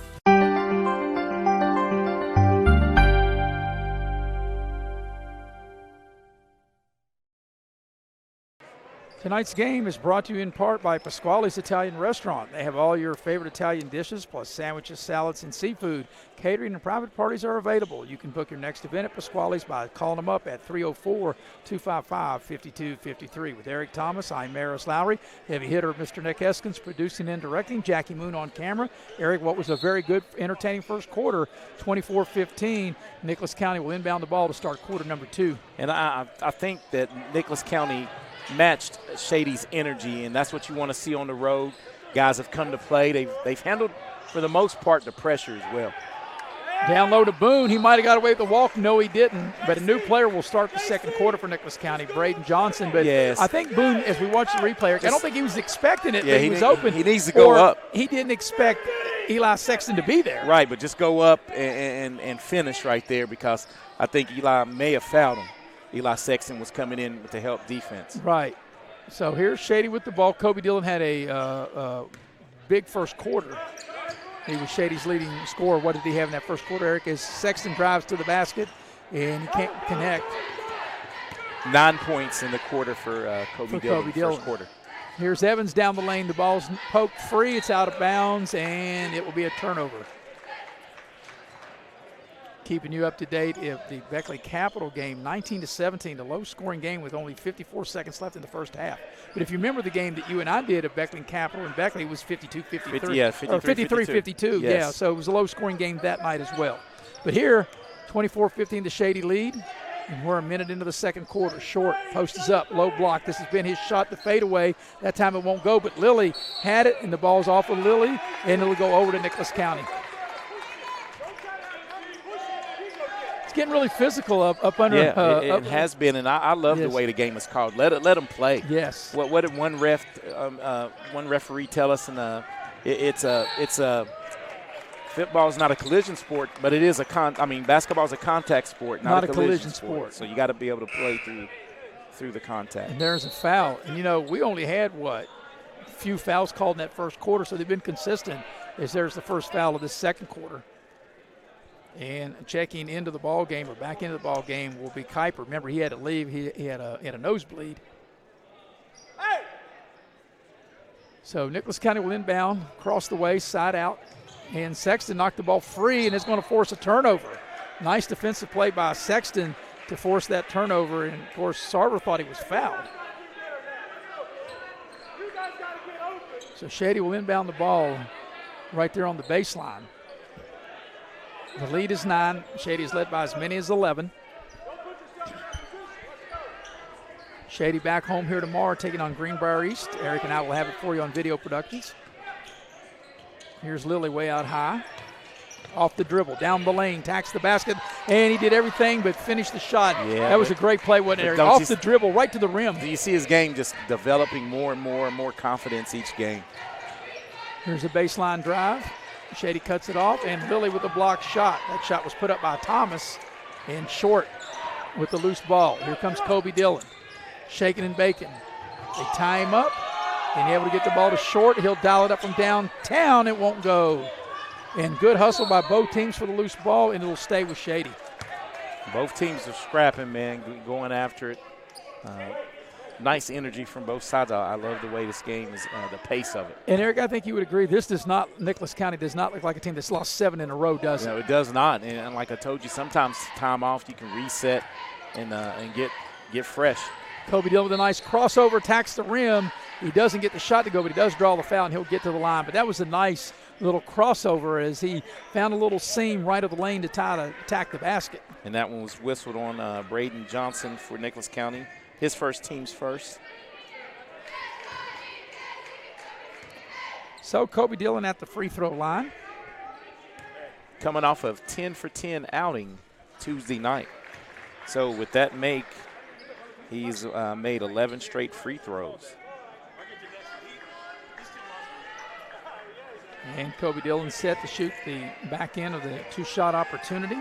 Tonight's game is brought to you in part by Pasquale's Italian Restaurant. They have all your favorite Italian dishes, plus sandwiches, salads, and seafood. Catering and private parties are available. You can book your next event at Pasquale's by calling them up at 304-255-5253. With Eric Thomas, I'm Maris Lowry. Heavy hitter Mr. Nick Eskins, producing and directing. Jackie Moon on camera. Eric, what was a very good, entertaining first quarter, 24-15. Nicholas County will inbound the ball to start quarter number 2. And I think that Nicholas County matched Shady's energy, and that's what you want to see on the road. Guys have come to play. They've handled, for the most part, the pressure as well. Down low to Boone. He might have got away with the walk. No, he didn't. But a new player will start the second quarter for Nicholas County, Braden Johnson. But yes. I think Boone, as we watch the replay, I don't think he was expecting it, yeah, but he was open. He needs to go up. He didn't expect Eli Sexton to be there. Right, but just go up and finish right there, because I think Eli may have fouled him. Eli Sexton was coming in to help defense. Right. So here's Shady with the ball. Kobe Dillon had a big first quarter. He was Shady's leading scorer. What did he have in that first quarter, Eric? As Sexton drives to the basket, and he can't connect. 9 points in the quarter for Kobe Dillon first quarter. Here's Evans down the lane. The ball's poked free. It's out of bounds, and it will be a turnover. Keeping you up to date if the Beckley Capital game, 19-17, a low-scoring game with only 54 seconds left in the first half. But if you remember the game that you and I did of Beckley Capital and Beckley, it was 52-53. Yeah, 53-52. Yes. Yeah, so it was a low-scoring game that night as well. But here, 24-15 the Shady lead, and we're a minute into the second quarter. Short, post is up, low block. This has been his shot to fade away. That time it won't go, but Lilly had it, and the ball's off of Lilly, and it'll go over to Nicholas County. Getting really physical up under. Yeah, it has been, and I love the way the game is called. Let them play. Yes. What did one referee tell us? And it's a football is not a collision sport, but it is basketball is a contact sport, not a collision sport. So you got to be able to play through the contact. And there's a foul, and we only had a few fouls called in that first quarter, so they've been consistent. As there's the first foul of this second quarter. And checking into the ball game or back into the ball game will be Kuiper. Remember, he had to leave. He had a nosebleed. Hey! So Nicholas County will inbound, cross the way, side out. And Sexton knocked the ball free, and it's going to force a turnover. Nice defensive play by Sexton to force that turnover. And, of course, Sarver thought he was fouled. So Shady will inbound the ball right there on the baseline. The lead is 9. Shady is led by as many as 11. Shady back home here tomorrow, taking on Greenbrier East. Eric and I will have it for you on Video Productions. Here's Lilly way out high. Off the dribble, down the lane, tacks the basket, and he did everything but finish the shot. Yeah, that was a great play, wasn't it, Eric? Off the dribble, right to the rim. Do you see his game just developing more and more confidence each game? Here's a baseline drive. Shady cuts it off, and Lilly with a blocked shot. That shot was put up by Thomas, and Short with the loose ball. Here comes Kobe Dillon, shaking and baking. They tie him up, and able to get the ball to Short. He'll dial it up from downtown. It won't go. And good hustle by both teams for the loose ball, and it'll stay with Shady. Both teams are scrapping, man, going after it. Nice energy from both sides. I love the way this game is, the pace of it. And, Eric, I think you would agree, Nicholas County does not look like a team that's lost 7 in a row, does it? No, it does not. And like I told you, sometimes time off, you can reset and get fresh. Kobe Dillon with a nice crossover, attacks the rim. He doesn't get the shot to go, but he does draw the foul, and he'll get to the line. But that was a nice little crossover as he found a little seam right of the lane to attack the basket. And that one was whistled on Braden Johnson for Nicholas County. His first team's first. So Kobe Dillon at the free throw line. Coming off of 10 for 10 outing Tuesday night. So with that make, he's made 11 straight free throws. And Kobe Dillon set to shoot the back end of the two-shot opportunity.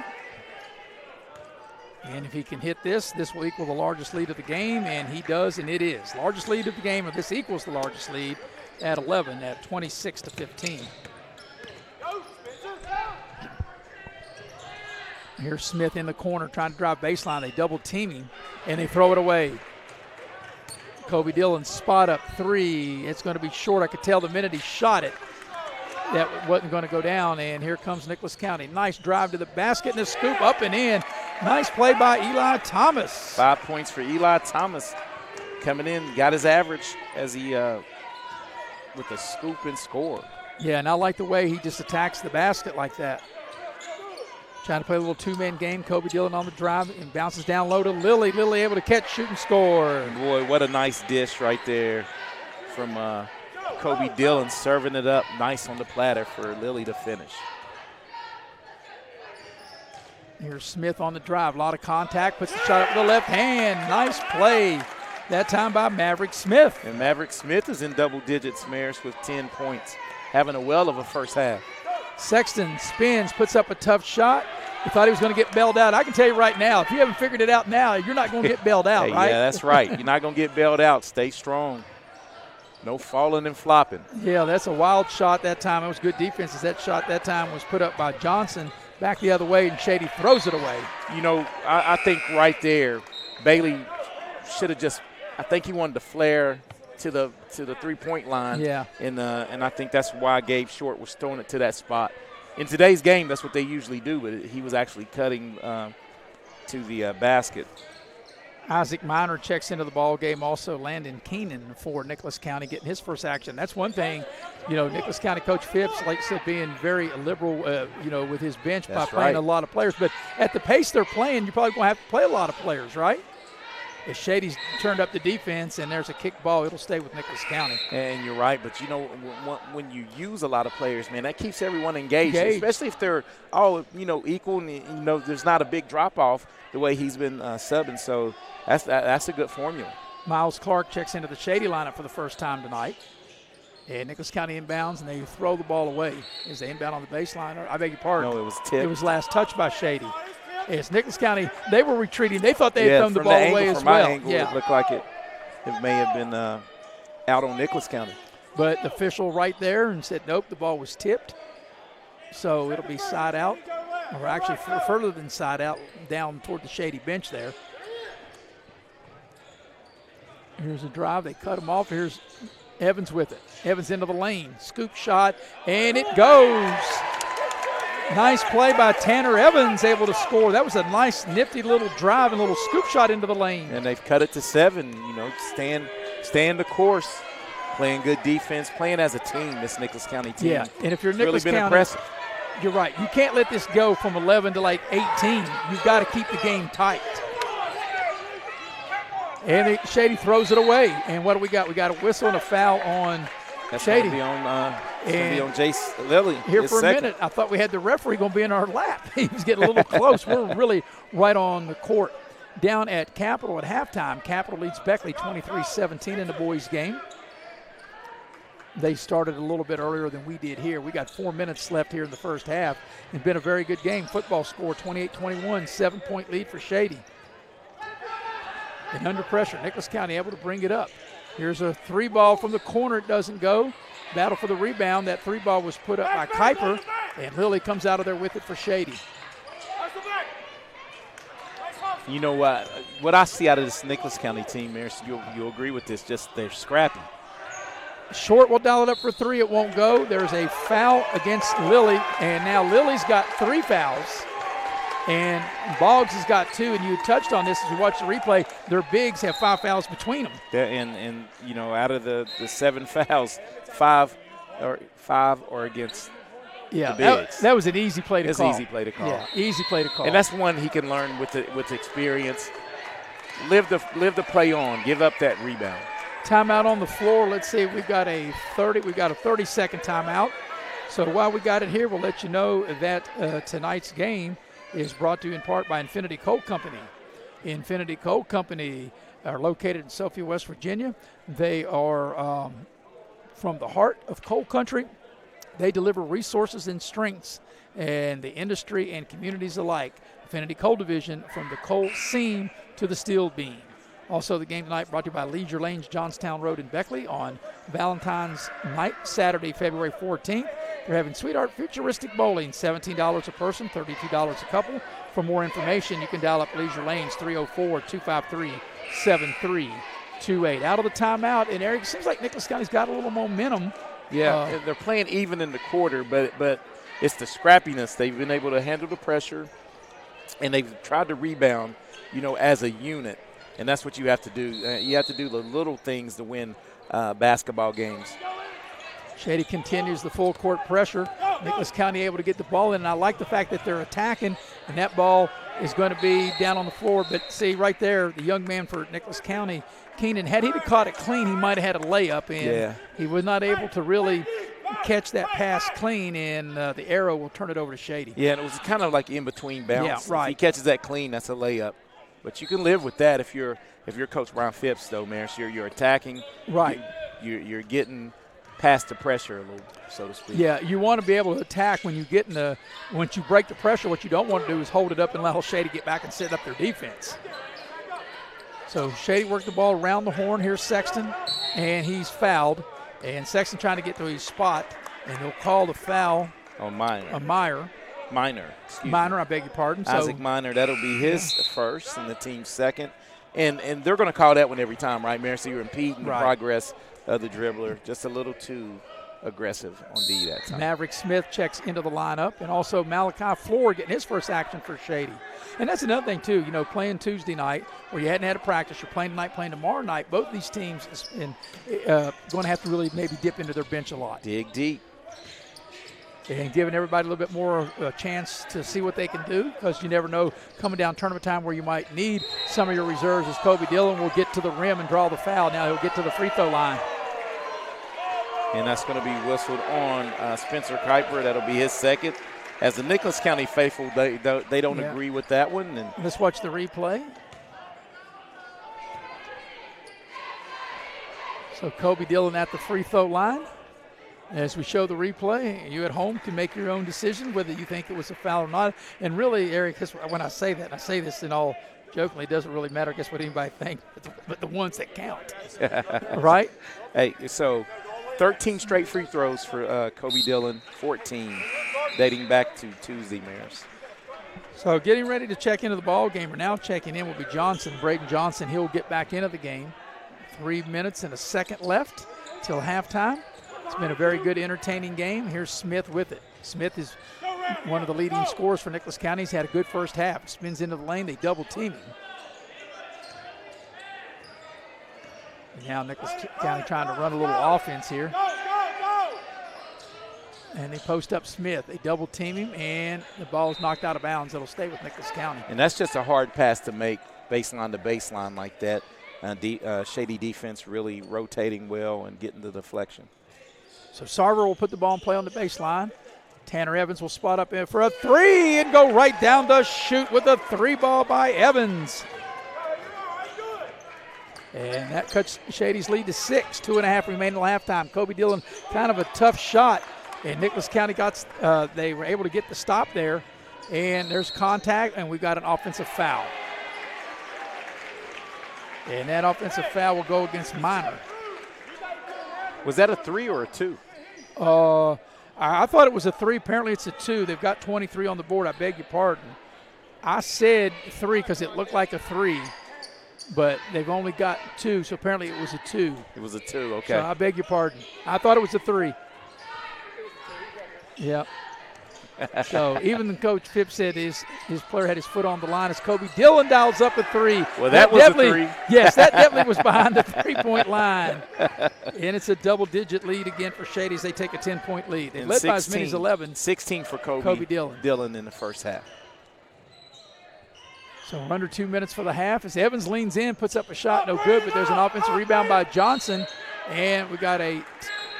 And if he can hit this will equal the largest lead of the game, and he does, and it is. Largest lead of the game, and this equals the largest lead at 11 at 26-15. Here's Smith in the corner trying to drive baseline. They double team him, and they throw it away. Kobe Dillon spot up three. It's going to be short. I could tell the minute he shot it that wasn't going to go down, and here comes Nicholas County. Nice drive to the basket and a scoop up and in. Nice play by Eli Thomas. 5 points for Eli Thomas coming in. Got his average as he with a scoop and score. Yeah, and I like the way he just attacks the basket like that. Trying to play a little two-man game. Kobe Dillon on the drive and bounces down low to Lilly. Lilly able to catch, shoot, and score. Boy, what a nice dish right there from Kobe Dillon, serving it up nice on the platter for Lilly to finish. Here's Smith on the drive. A lot of contact. Puts the shot up with the left hand. Nice play. That time by Maverick Smith. And Maverick Smith is in double digits, Maris, with 10 points. Having a well of a first half. Sexton spins, puts up a tough shot. He thought he was going to get bailed out. I can tell you right now, if you haven't figured it out now, you're not going to get bailed out, hey, right? Yeah, that's right. You're not going to get bailed out. Stay strong. No falling and flopping. Yeah, that's a wild shot that time. It was good defense as that shot that time was put up by Johnson back the other way, and Shady throws it away. You know, I think right there, Bailey should have just – I think he wanted to flare to the three-point line. Yeah. And I think that's why Gabe Short was throwing it to that spot. In today's game, that's what they usually do, but he was actually cutting to the basket. Isaac Minor checks into the ball game. Also, Landon Keenan for Nicholas County getting his first action. That's one thing, Nicholas County Coach Phipps, like I said, being very liberal, with his bench by playing a lot of players. But at the pace they're playing, you're probably going to have to play a lot of players, right? If Shady's turned up the defense and there's a kick ball, it'll stay with Nicholas County. And you're right, but when you use a lot of players, man, that keeps everyone engaged. Especially if they're all equal and there's not a big drop off the way he's been subbing. So that's a good formula. Miles Clark checks into the Shady lineup for the first time tonight. And Nicholas County inbounds, and they throw the ball away as they inbound on the baseline. I beg your pardon. No, it was tipped. It was last touched by Shady. It's Nicholas County. They were retreating. They thought they had thrown the ball away as well. Angle, it looked like it may have been out on Nicholas County. But the official right there and said, nope, the ball was tipped. So it'll be side out, or actually further than side out, down toward the Shady bench there. Here's a drive. They cut him off. Here's Evans with it. Evans into the lane. Scoop shot, and it goes. Nice play by Tanner Evans, able to score. That was a nice, nifty little drive and little scoop shot into the lane. And they've cut it to 7. Staying the course, playing good defense, playing as a team, this Nicholas County team. Yeah, and if you're Nicholas really been County, impressive. You're right. You can't let this go from 11 to like 18. You've got to keep the game tight. And Shady throws it away. And what do we got? We got a whistle and a foul on Shady. It's going to be on Jace Lilly. Here for a minute, I thought we had the referee going to be in our lap. He was getting a little close. We're really right on the court. Down at Capital at halftime, Capital leads Beckley 23-17 in the boys' game. They started a little bit earlier than we did here. We got 4 minutes left here in the first half. It's been a very good game. Football score 28-21, 7-point lead for Shady. And under pressure, Nicholas County able to bring it up. Here's a three ball from the corner. It doesn't go. Battle for the rebound. That three ball was put up by Kuiper, and Lilly comes out of there with it for Shady. You know what I see out of this Nicholas County team, Maris, you'll agree with this, just they're scrappy. Short will dial it up for three. It won't go. There's a foul against Lilly, and now Lilly's got 3 fouls. And Boggs has got 2, and you touched on this as you watch the replay. Their bigs have 5 fouls between them. And out of the 7 fouls, 5 are against the bigs. That was an easy play to call. It's an easy play to call. Yeah, easy play to call. And that's one he can learn with experience. Live the play on. Give up that rebound. Timeout on the floor. Let's see. We've got a 30-second timeout. So while we got it here, we'll let you know that tonight's game is brought to you in part by Infinity Coal Company. Infinity Coal Company are located in Sophia, West Virginia. They are from the heart of coal country. They deliver resources and strengths and the industry and communities alike. Affinity Coal Division, from the coal seam to the steel beam. Also, the game tonight brought to you by Leisure Lanes, Johnstown Road in Beckley on Valentine's night, Saturday, February 14th. They're having Sweetheart Futuristic Bowling, $17 a person, $32 a couple. For more information, you can dial up Leisure Lanes, 304-253-7328. Out of the timeout, and Eric, it seems like Nicholas County's got a little momentum. Yeah, they're playing even in the quarter, but it's the scrappiness. They've been able to handle the pressure, and they've tried to rebound, as a unit. And that's what you have to do. You have to do the little things to win basketball games. Shady continues the full court pressure. Nicholas County able to get the ball in, and I like the fact that they're attacking, and that ball is going to be down on the floor. But see right there, the young man for Nicholas County, Keenan, had he caught it clean, he might have had a layup, and he was not able to really catch that pass clean, and the arrow will turn it over to Shady. Yeah, and it was kind of like in between bounce. Yeah, right. If he catches that clean, that's a layup. But you can live with that if you're Coach Brian Phipps, though, Maris. You're attacking. Right. You're getting past the pressure a little, so to speak. Yeah, you want to be able to attack when you once you break the pressure. What you don't want to do is hold it up and allow Shady get back and set up their defense. So Shady worked the ball around the horn. Here's Sexton, and he's fouled. And Sexton trying to get to his spot, and he'll call the foul on Minor. Minor, I beg your pardon. Isaac Minor, that'll be his first and the team's second. And they're going to call that one every time, right, Mayor? So you're impeding the progress of the dribbler. Just a little too aggressive on D that time. Maverick Smith checks into the lineup, and also Malachi Floor getting his first action for Shady. And that's another thing, too, playing Tuesday night where you hadn't had a practice. You're playing tonight, playing tomorrow night. Both these teams are going to have to really maybe dip into their bench a lot. Dig deep. And giving everybody a little bit more chance to see what they can do, because you never know coming down tournament time where you might need some of your reserves. As Kobe Dillon will get to the rim and draw the foul. Now he'll get to the free throw line. And that's going to be whistled on Spencer Kuiper. That'll be his second. As the Nicholas County faithful, they don't agree with that one. And let's watch the replay. So Kobe Dillon at the free throw line. As we show the replay, you at home can make your own decision whether you think it was a foul or not. And really, Eric, when I say that, and I say this in all jokingly, it doesn't really matter, I guess, what anybody thinks, but the ones that count. Right? Hey, so 13 straight free throws for Kobe Dillon, 14 dating back to Tuesday, Maris. So getting ready to check into the ball game, or now checking in will be Johnson, Braden Johnson. He'll get back into the game. 3 minutes and a second left till halftime. It's been a very good, entertaining game. Here's Smith with it. Smith is one of the leading scorers for Nicholas County. He's had a good first half. Spins into the lane. They double team him. And now Nicholas County trying to run a little offense here. And they post up Smith. They double team him, and the ball is knocked out of bounds. It'll stay with Nicholas County. And that's just a hard pass to make, baseline to baseline like that. Shady defense really rotating well and getting the deflection. So Sarver will put the ball in play on the baseline. Tanner Evans will spot up in for a three and go right down the chute with a three ball by Evans. And that cuts Shady's lead to 6. 2.5 remaining till halftime. Kobe Dillon, kind of a tough shot. And Nicholas County they were able to get the stop there. And there's contact, and we've got an offensive foul. And that offensive foul will go against Minor. Was that a 3 or a 2? I thought it was a 3. Apparently it's a 2. They've got 23 on the board. I beg your pardon. I said 3 because it looked like a 3, but they've only got 2, so apparently it was a 2. It was a 2, okay. So I beg your pardon. I thought it was a 3. Yeah. So even the Coach Phipps said his player had his foot on the line as Kobe Dillon dials up a 3. Well, that was a 3. Yes, that definitely was behind the three-point line. And it's a double-digit lead again for Shady as they take a 10-point lead. They led by as many as 11. 16 for Kobe Dillon in the first half. So we're under 2 minutes for the half as Evans leans in, puts up a shot, no good, but there's an offensive rebound by Johnson. And we got a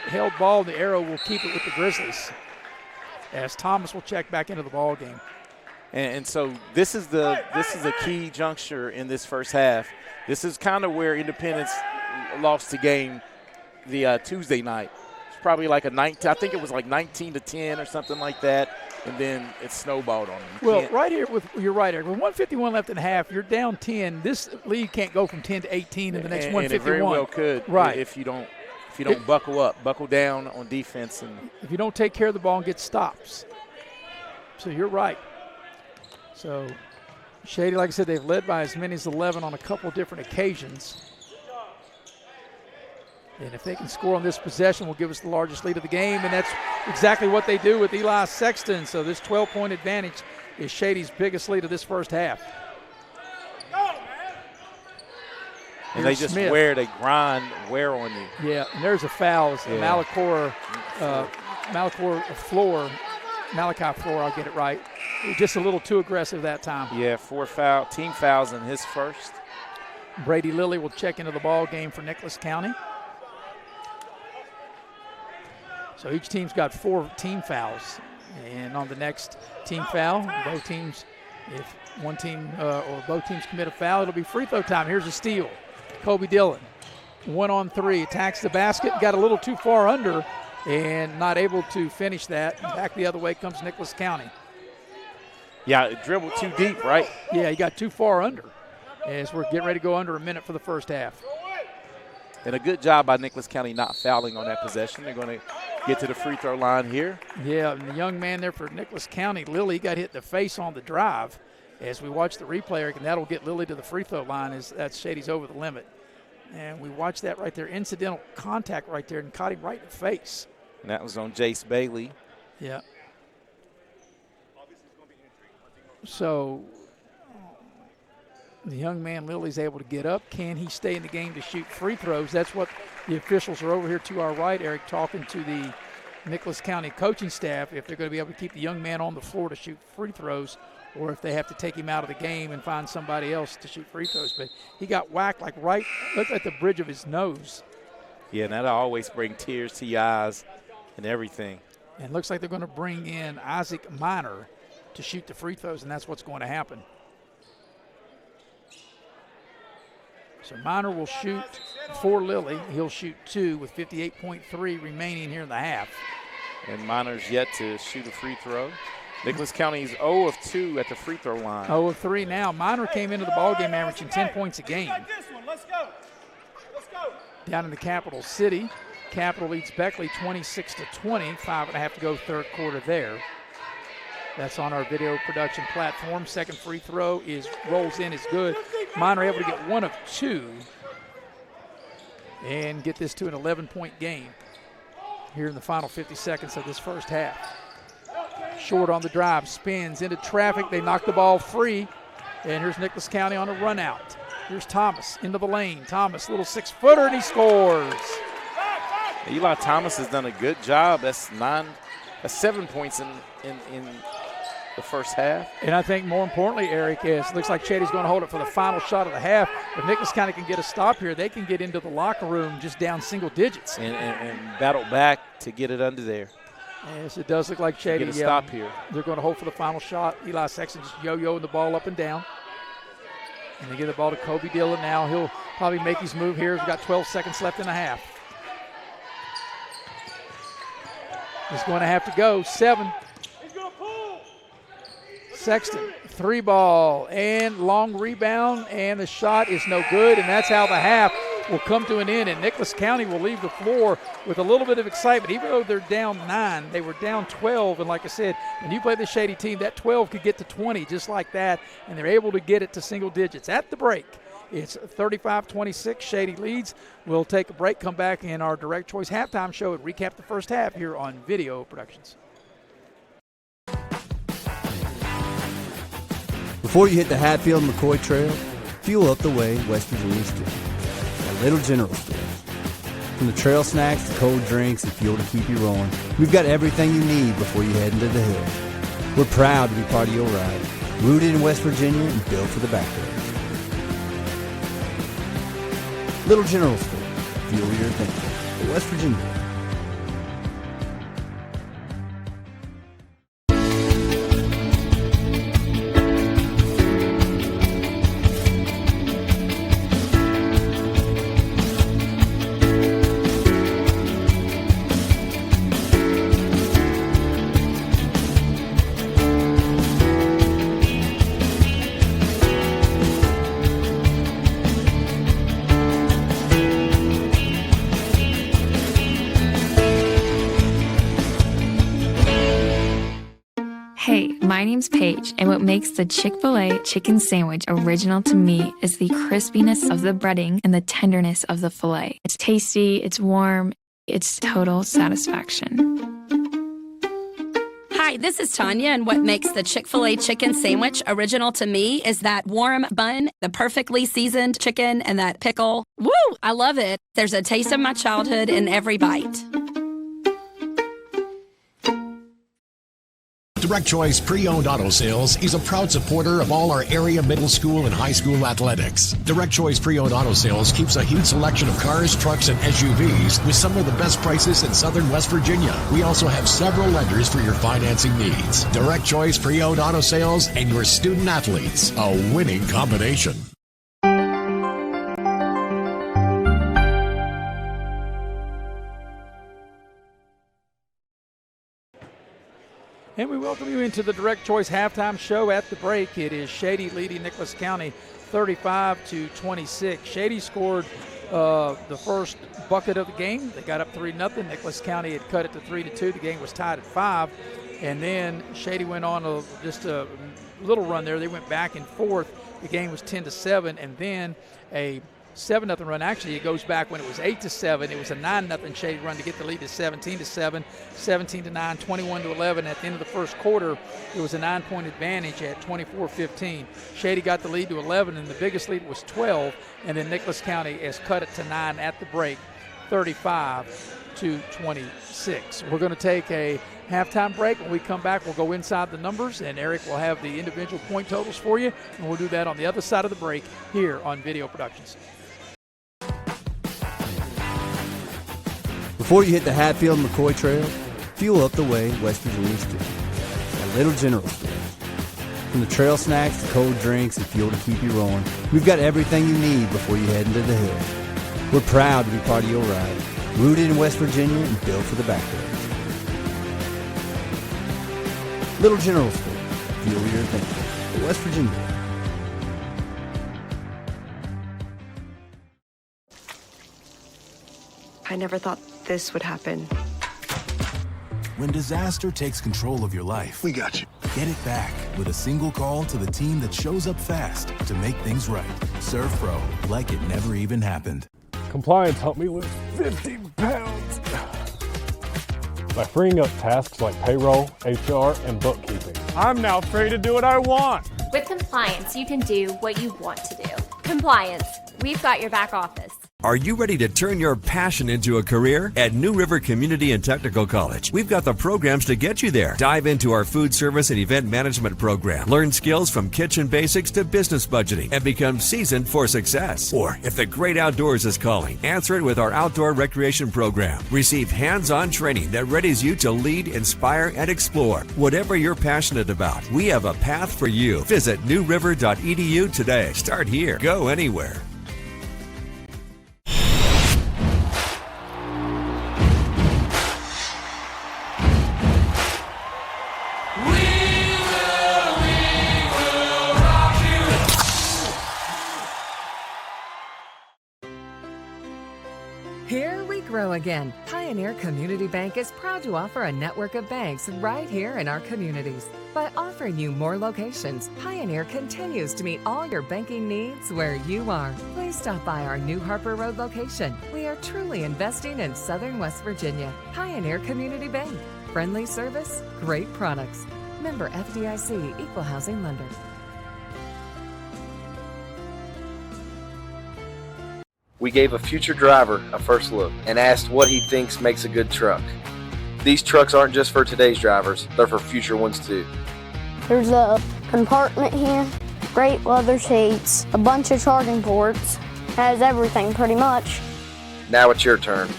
held ball. The arrow will keep it with the Grizzlies, as Thomas will check back into the ball game. And so this is a key juncture in this first half. This is kind of where Independence lost the game the Tuesday night. It's probably like a 19. I think it was like 19-10 or something like that, and then it snowballed on them. Well, right here, you're right, Eric. With 151 left in the half, you're down 10. This lead can't go from 10 to 18 in the next 151. And it very well could, right? If you don't buckle up, buckle down on defense, and if you don't take care of the ball and get stops. So you're right. So Shady, like I said, they've led by as many as 11 on a couple different occasions. And if they can score on this possession, will give us the largest lead of the game, and that's exactly what they do with Eli Sexton. So this 12-point advantage is Shady's biggest lead of this first half. And they just wear on you. Yeah, and there's a foul. It's Malachi Floor, I'll get it right. Just a little too aggressive that time. Yeah, team fouls in his first. Brady Lilly will check into the ball game for Nicholas County. So each team's got 4 team fouls. And on the next team foul, both teams, if one team or both teams commit a foul, it'll be free throw time. Here's a steal. Kobe Dillon, 1-on-3, attacks the basket, got a little too far under and not able to finish that. Back the other way comes Nicholas County. Yeah, it dribbled too deep, right? Yeah, he got too far under as we're getting ready to go under a minute for the first half. And a good job by Nicholas County not fouling on that possession. They're going to get to the free throw line here. Yeah, and the young man there for Nicholas County, Lilly, got hit in the face on the drive. As we watch the replay, Eric, and that'll get Lilly to the free throw line as that's Shady's over the limit. And we watch that right there, incidental contact right there, and caught him right in the face. And that was on Jace Bailey. Yeah. So the young man, Lilly's able to get up. Can he stay in the game to shoot free throws? That's what the officials are over here to our right, Eric, talking to the Nicholas County coaching staff, if they're going to be able to keep the young man on the floor to shoot free throws, or if they have to take him out of the game and find somebody else to shoot free throws. But he got whacked like looked at the bridge of his nose. Yeah, and that'll always bring tears to your eyes and everything. And looks like they're going to bring in Isaac Minor to shoot the free throws, and that's what's going to happen. So Minor will shoot for Lilly. He'll shoot 2 with 58.3 remaining here in the half. And Minor's yet to shoot a free throw. Nicholas County's 0 of 2 at the free throw line. 0 of 3 now. Minor came into the ballgame averaging 10 points a game. Let's go. Down in the capital city, Capital leads Beckley 26-20. 5.5 to go third quarter there. That's on our video production platform. Second free throw rolls in, is good. Minor able to get 1 of 2 and get this to an 11-point game here in the final 50 seconds of this first half. Short on the drive, spins into traffic. They knock the ball free, and here's Nicholas County on a run out. Here's Thomas into the lane. Thomas, little 6-footer, and he scores. Eli Thomas has done a good job. That's 7 points in the first half. And I think more importantly, Eric, is looks like Shady's going to hold it for the final shot of the half. If Nicholas County can get a stop here, they can get into the locker room just down single digits. And battle back to get it under there. Yes, it does look like Shady. Get a stop here. They're going to hold for the final shot. Eli Sexton just yo-yoing the ball up and down. And they give the ball to Kobe Dillon now. He'll probably make his move here. We've got 12 seconds left in the half. He's going to have to go. 7. Sexton, 3 ball, and long rebound, and the shot is no good, and that's how the half will come to an end, and Nicholas County will leave the floor with a little bit of excitement. Even though they're down 9, they were down 12, and like I said, when you play the Shady team, that 12 could get to 20 just like that, and they're able to get it to single digits. At the break, it's 35-26, Shady leads. We'll take a break, come back in our Direct Choice halftime show and recap the first half here on Video Productions. Before you hit the Hatfield-McCoy Trail, fuel up the way West Virginians do. At Little General Stores. From the trail snacks to cold drinks and fuel to keep you rolling, we've got everything you need before you head into the hills. We're proud to be part of your ride, rooted in West Virginia and built for the backroads. Little General Store, fuel your thinking. For West Virginia. my name's Paige, and what makes the Chick-fil-A chicken sandwich original to me is the crispiness of the breading and the tenderness of the filet. It's tasty, it's warm, it's total satisfaction. Hi, this is Tanya, and what makes the Chick-fil-A chicken sandwich original to me is that warm bun, the perfectly seasoned chicken, and that pickle. Woo! I love it. There's a taste of my childhood in every bite. Direct Choice Pre-Owned Auto Sales is a proud supporter of all our area middle school and high school athletics. Direct Choice Pre-Owned Auto Sales keeps a huge selection of cars, trucks, and SUVs with some of the best prices in southern West Virginia. We also have several lenders for your financing needs. Direct Choice Pre-Owned Auto Sales and your student athletes, a winning combination. And we welcome you into the Direct Choice halftime show. At the break, it is Shady leading Nicholas County 35-26. Shady scored the first bucket of the game. They got up 3-0. Nicholas County had cut it to 3-2. The game was tied at 5. And then Shady went on just a little run there. They went back and forth. The game was 10-7, and then a 7-0 run. Actually, it goes back when it was 8-7. It was a 9-0 Shady run to get the lead to 17-7, 17-9, 21-11. At the end of the first quarter, it was a 9-point advantage at 24-15. Shady got the lead to 11, and the biggest lead was 12. And then Nicholas County has cut it to 9 at the break, 35-26. We're going to take a halftime break. When we come back, we'll go inside the numbers, and Eric will have the individual point totals for you, and we'll do that on the other side of the break here on Video Productions. Before you hit the Hatfield-McCoy Trail, fuel up the way West Virginians do. At Little General Store. From the trail snacks to cold drinks and fuel to keep you rolling, we've got everything you need before you head into the hills. We're proud to be part of your ride, rooted in West Virginia and built for the backroads. Little General Store. Fuel your adventure. West Virginia. I never thought this would happen. When disaster takes control of your life, we got you. Get it back with a single call to the team that shows up fast to make things right. Serve Pro, like it never even happened. Compliance helped me lose 50 pounds by freeing up tasks like payroll, HR, and bookkeeping. I'm now free to do what I want. With compliance, you can do what you want to do. Compliance, we've got your back office. Are you ready to turn your passion into a career? At New River Community and Technical College, we've got the programs to get you there. Dive into our food service and event management program. Learn skills from kitchen basics to business budgeting and become seasoned for success. Or if the great outdoors is calling, answer it with our outdoor recreation program. Receive hands-on training that readies you to lead, inspire, and explore. Whatever you're passionate about, we have a path for you. Visit newriver.edu today. Start here. Go anywhere. Here we grow again. Pioneer Community Bank is proud to offer a network of banks right here in our communities. By offering you more locations, Pioneer continues to meet all your banking needs where you are. Please stop by our new Harper Road location. We are truly investing in Southern West Virginia. Pioneer Community Bank. Friendly service, great products. Member FDIC, Equal Housing Lender. We gave a future driver a first look and asked what he thinks makes a good truck. These trucks aren't just for today's drivers, they're for future ones too. There's a compartment here, great leather seats, a bunch of charging ports, has everything pretty much. Now it's your turn.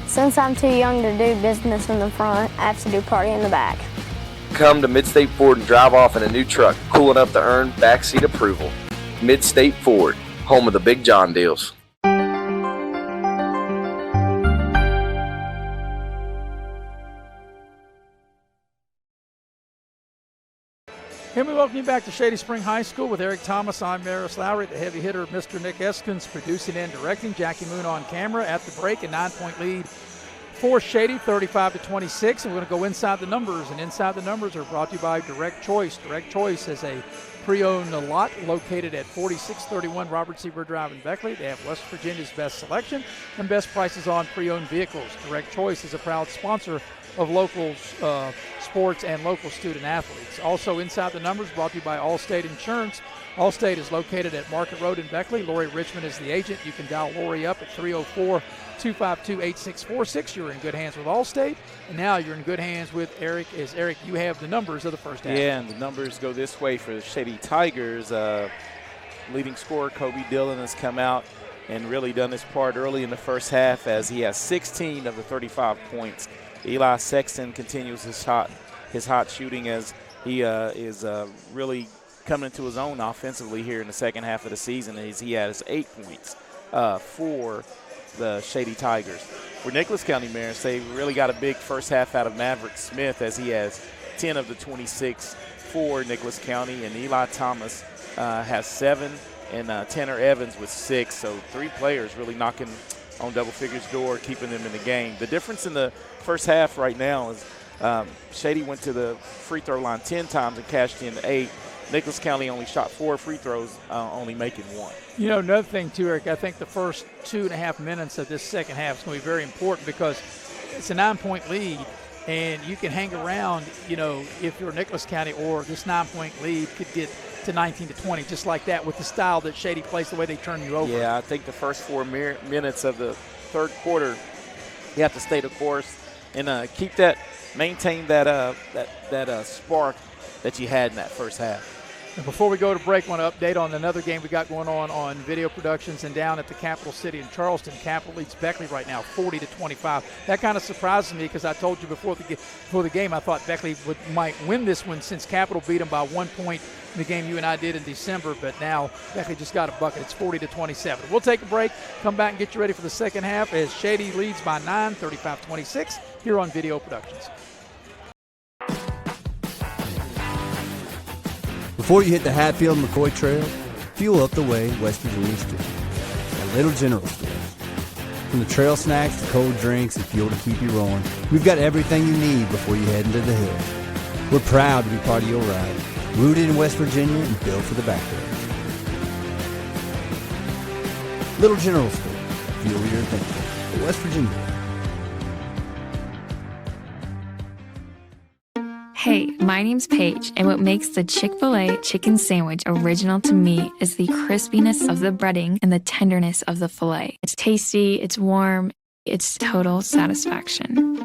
Since I'm too young to do business in the front, I have to do party in the back. Come to Midstate Ford and drive off in a new truck, cool enough to earn backseat approval. Midstate Ford, home of the Big John deals. And we welcome you back to Shady Spring High School with Eric Thomas. I'm Maris Lowry, the heavy hitter, Mr. Nick Eskins, producing and directing. Jackie Moon on camera. At the break, a 9-point lead for Shady, 35-26. And we're going to go inside the numbers. And inside the numbers are brought to you by Direct Choice. Direct Choice is a pre-owned lot located at 4631 Robert Seaver Drive in Beckley. They have West Virginia's best selection and best prices on pre-owned vehicles. Direct Choice is a proud sponsor of local sports and local student athletes. Also inside the numbers brought to you by Allstate Insurance. Allstate is located at Market Road in Beckley. Lori Richmond is the agent. You can dial Lori up at 304-252-8646. You're in good hands with Allstate. And now you're in good hands with Eric. Eric, you have the numbers of the first half. Yeah, and the numbers go this way for the Shady Tigers. Leading scorer Kobe Dillon has come out and really done his part early in the first half as he has 16 of the 35 points. Eli Sexton continues his hot shooting as he is really coming into his own offensively here in the second half of the season as he has 8 points for the Shady Tigers. For Nicholas County Mariners, they really got a big first half out of Maverick Smith as he has 10 of the 26 for Nicholas County, and Eli Thomas has 7, and Tanner Evans with 6. So 3 players really knocking on double figures door, keeping them in the game. The difference in the first half right now is Shady went to the free throw line 10 times and cashed in 8. Nicholas County only shot 4 free throws, only making 1. You know, another thing, too, Eric, I think the first 2.5 minutes of this second half is going to be very important because it's a 9-point lead, and you can hang around, you know, if you're Nicholas County, or this 9-point lead could get to 19-20, just like that, with the style that Shady plays, the way they turn you over. Yeah, I think the first 4 minutes of the third quarter, you have to stay the course and maintain that spark that you had in that first half. And before we go to break, I want to update on another game we got going on Video Productions, and down at the Capital City in Charleston. Capital leads Beckley right now 40-25. That kind of surprises me because I told you before the game I thought Beckley might win this one since Capital beat them by 1 point in the game you and I did in December, but now Beckley just got a bucket. It's 40-27. We'll take a break, come back and get you ready for the second half as Shady leads by 9, 35-26 here on Video Productions. Before you hit the Hatfield-McCoy Trail, fuel up the way West Virginians do. At Little General Stores. From the trail snacks to cold drinks and fuel to keep you rolling, we've got everything you need before you head into the hills. We're proud to be part of your ride, rooted in West Virginia and built for the backroads. Little General Store, fuel your adventure. West Virginia. Hey, my name's Paige, and what makes the Chick-fil-A chicken sandwich original to me is the crispiness of the breading and the tenderness of the filet. It's tasty, it's warm, it's total satisfaction.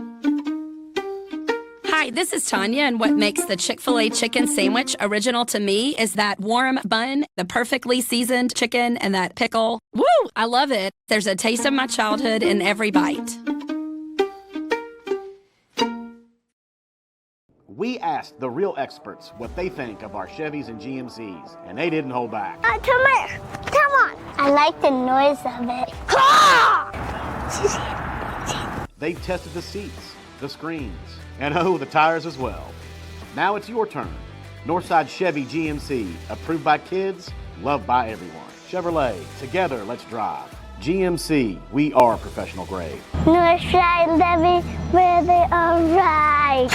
Hi, this is Tanya, and what makes the Chick-fil-A chicken sandwich original to me is that warm bun, the perfectly seasoned chicken, and that pickle. Woo! I love it. There's a taste of my childhood in every bite. We asked the real experts what they think of our Chevys and GMCs, and they didn't hold back. Come here. Come on. I like the noise of it. They tested the seats, the screens, and the tires as well. Now it's your turn. Northside Chevy GMC, approved by kids, loved by everyone. Chevrolet, together let's drive. GMC, we are professional grade. Northside Chevy, where they are right.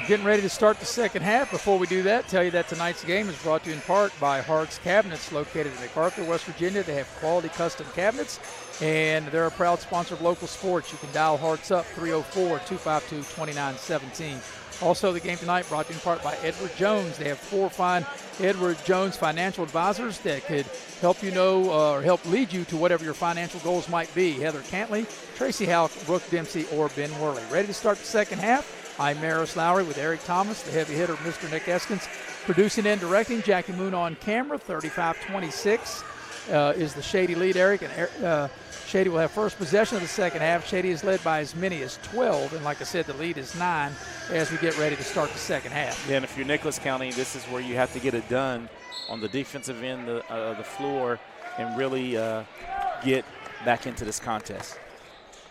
Getting ready to start the second half. Before we do that, tell you that tonight's game is brought to you in part by Hart's Cabinets, located in MacArthur, West Virginia. They have quality custom cabinets, and they're a proud sponsor of local sports. You can dial Hart's up 304-252-2917. Also, the game tonight brought to you in part by Edward Jones. They have 4 fine Edward Jones financial advisors that could help you know or help lead you to whatever your financial goals might be. Heather Cantley, Tracy Houck, Brooke Dempsey, or Ben Worley. Ready to start the second half? I'm Maris Lowry with Eric Thomas, the heavy hitter, Mr. Nick Eskins, producing and directing. Jackie Moon on camera, 35-26. is the Shady lead, Eric. And Shady will have first possession of the second half. Shady is led by as many as 12, and like I said, the lead is 9 as we get ready to start the second half. Yeah, and if you're Nicholas County, this is where you have to get it done on the defensive end of the floor and really get back into this contest.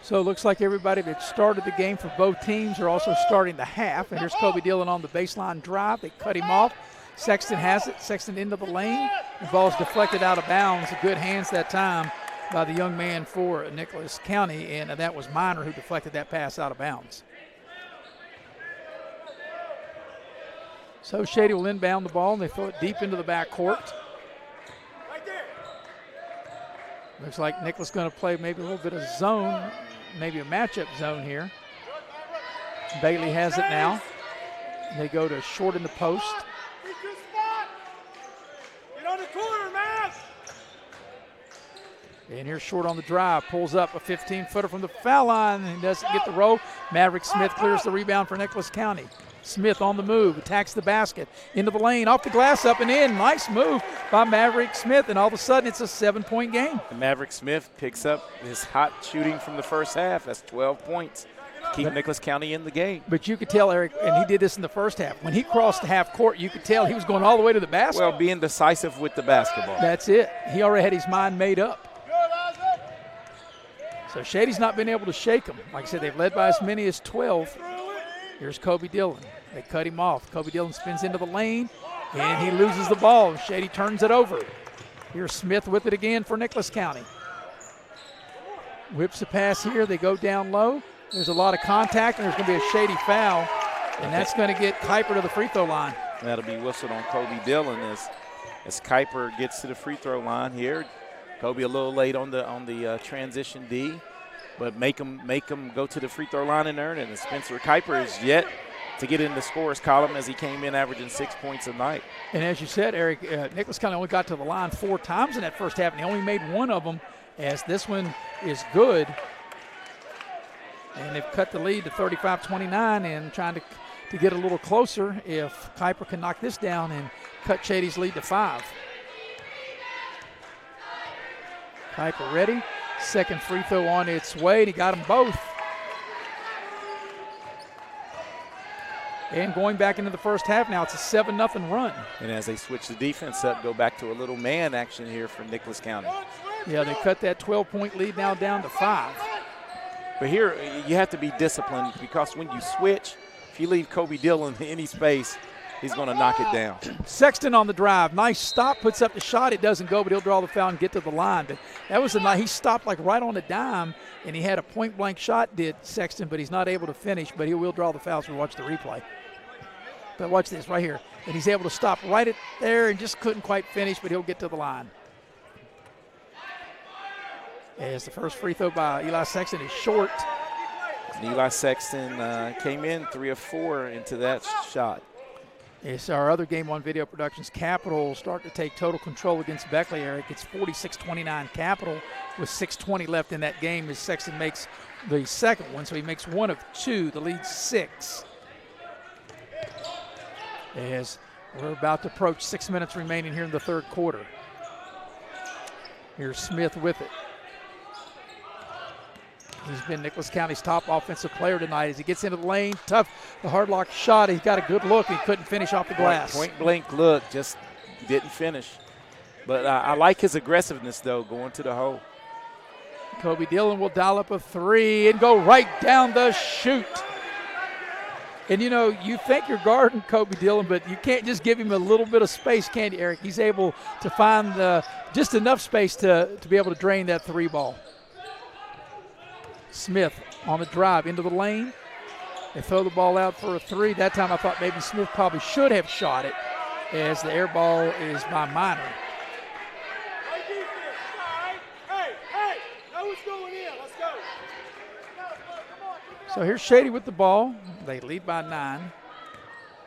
So it looks like everybody that started the game for both teams are also starting the half. And here's Kobe Dillon on the baseline drive. They cut him off. Sexton has it. Sexton into the lane. The ball's deflected out of bounds. Good hands that time by the young man for Nicholas County. And that was Minor who deflected that pass out of bounds. So Shady will inbound the ball, and they throw it deep into the backcourt. Looks like Nicholas going to play maybe a little bit of zone, maybe a matchup zone here. Bailey has it now. They go to short in the post. Get on the corner, man. And here's Short on the drive, pulls up a 15-footer from the foul line, and doesn't get the roll. Maverick Smith clears the rebound for Nicholas County. Smith on the move, attacks the basket, into the lane, off the glass, up and in. Nice move by Maverick Smith, and all of a sudden it's a 7-point game. And Maverick Smith picks up his hot shooting from the first half. That's 12 points. Keep Nicholas County in the game. But you could tell, Eric, and he did this in the first half. When he crossed the half court, you could tell he was going all the way to the basket. Well, being decisive with the basketball. That's it. He already had his mind made up. So Shady's not been able to shake him. Like I said, they've led by as many as 12. Here's Kobe Dillon. They cut him off. Kobe Dillon spins into the lane, and he loses the ball. Shady turns it over. Here's Smith with it again for Nicholas County. Whips the pass here. They go down low. There's a lot of contact, and there's going to be a Shady foul, and that's going to get Kuiper to the free throw line. That'll be whistled on Kobe Dillon as Kuiper gets to the free throw line here. Kobe a little late on the transition D, but make him go to the free throw line and earn it. And Spencer Kuiper is yet to get in the scorers column as he came in averaging 6 points a night. And as you said, Eric, Nicholas County only got to the line 4 times in that first half, and he only made one of them, as this one is good. And they've cut the lead to 35-29 and trying to get a little closer if Kuiper can knock this down and cut Shady's lead to 5. Kuiper ready. Second free throw on its way, and he got them both. And going back into the first half now, it's a 7-0 run. And as they switch the defense up, go back to a little man action here for Nicholas County. Yeah, they cut that 12-point lead now down to 5. But here, you have to be disciplined, because when you switch, if you leave Kobe Dillon in any space, he's going to knock it down. Sexton on the drive. Nice stop, puts up the shot. It doesn't go, but he'll draw the foul and get to the line. But that was he stopped like right on the dime, and he had a point-blank shot, did Sexton, but he's not able to finish. But he will draw the foul, so watch the replay. But watch this right here. And he's able to stop right at there and just couldn't quite finish, but he'll get to the line. As the first free throw by Eli Sexton is short. And Eli Sexton came in 3 of 4 into that shot. It's our other game on Video Productions. Capital start to take total control against Beckley, Eric. It's 46-29 Capital with 6:20 left in that game as Sexton makes the second one. So he makes 1 of 2. The lead's 6. As we're about to approach 6 minutes remaining here in the third quarter. Here's Smith with it. He's been Nicholas County's top offensive player tonight as he gets into the lane. Tough, the hard lock shot. He's got a good look. He couldn't finish off the glass. Point blank look, just didn't finish. But I like his aggressiveness, though, going to the hole. Kobe Dillon will dial up a 3 and go right down the chute. And, you think you're guarding Kobe Dillon, but you can't just give him a little bit of space, can you, Eric? He's able to find just enough space to be able to drain that 3 ball. Smith on the drive into the lane. They throw the ball out for a 3. That time I thought maybe Smith probably should have shot it, as the air ball is by Minor. So here's Shady with the ball. They lead by 9.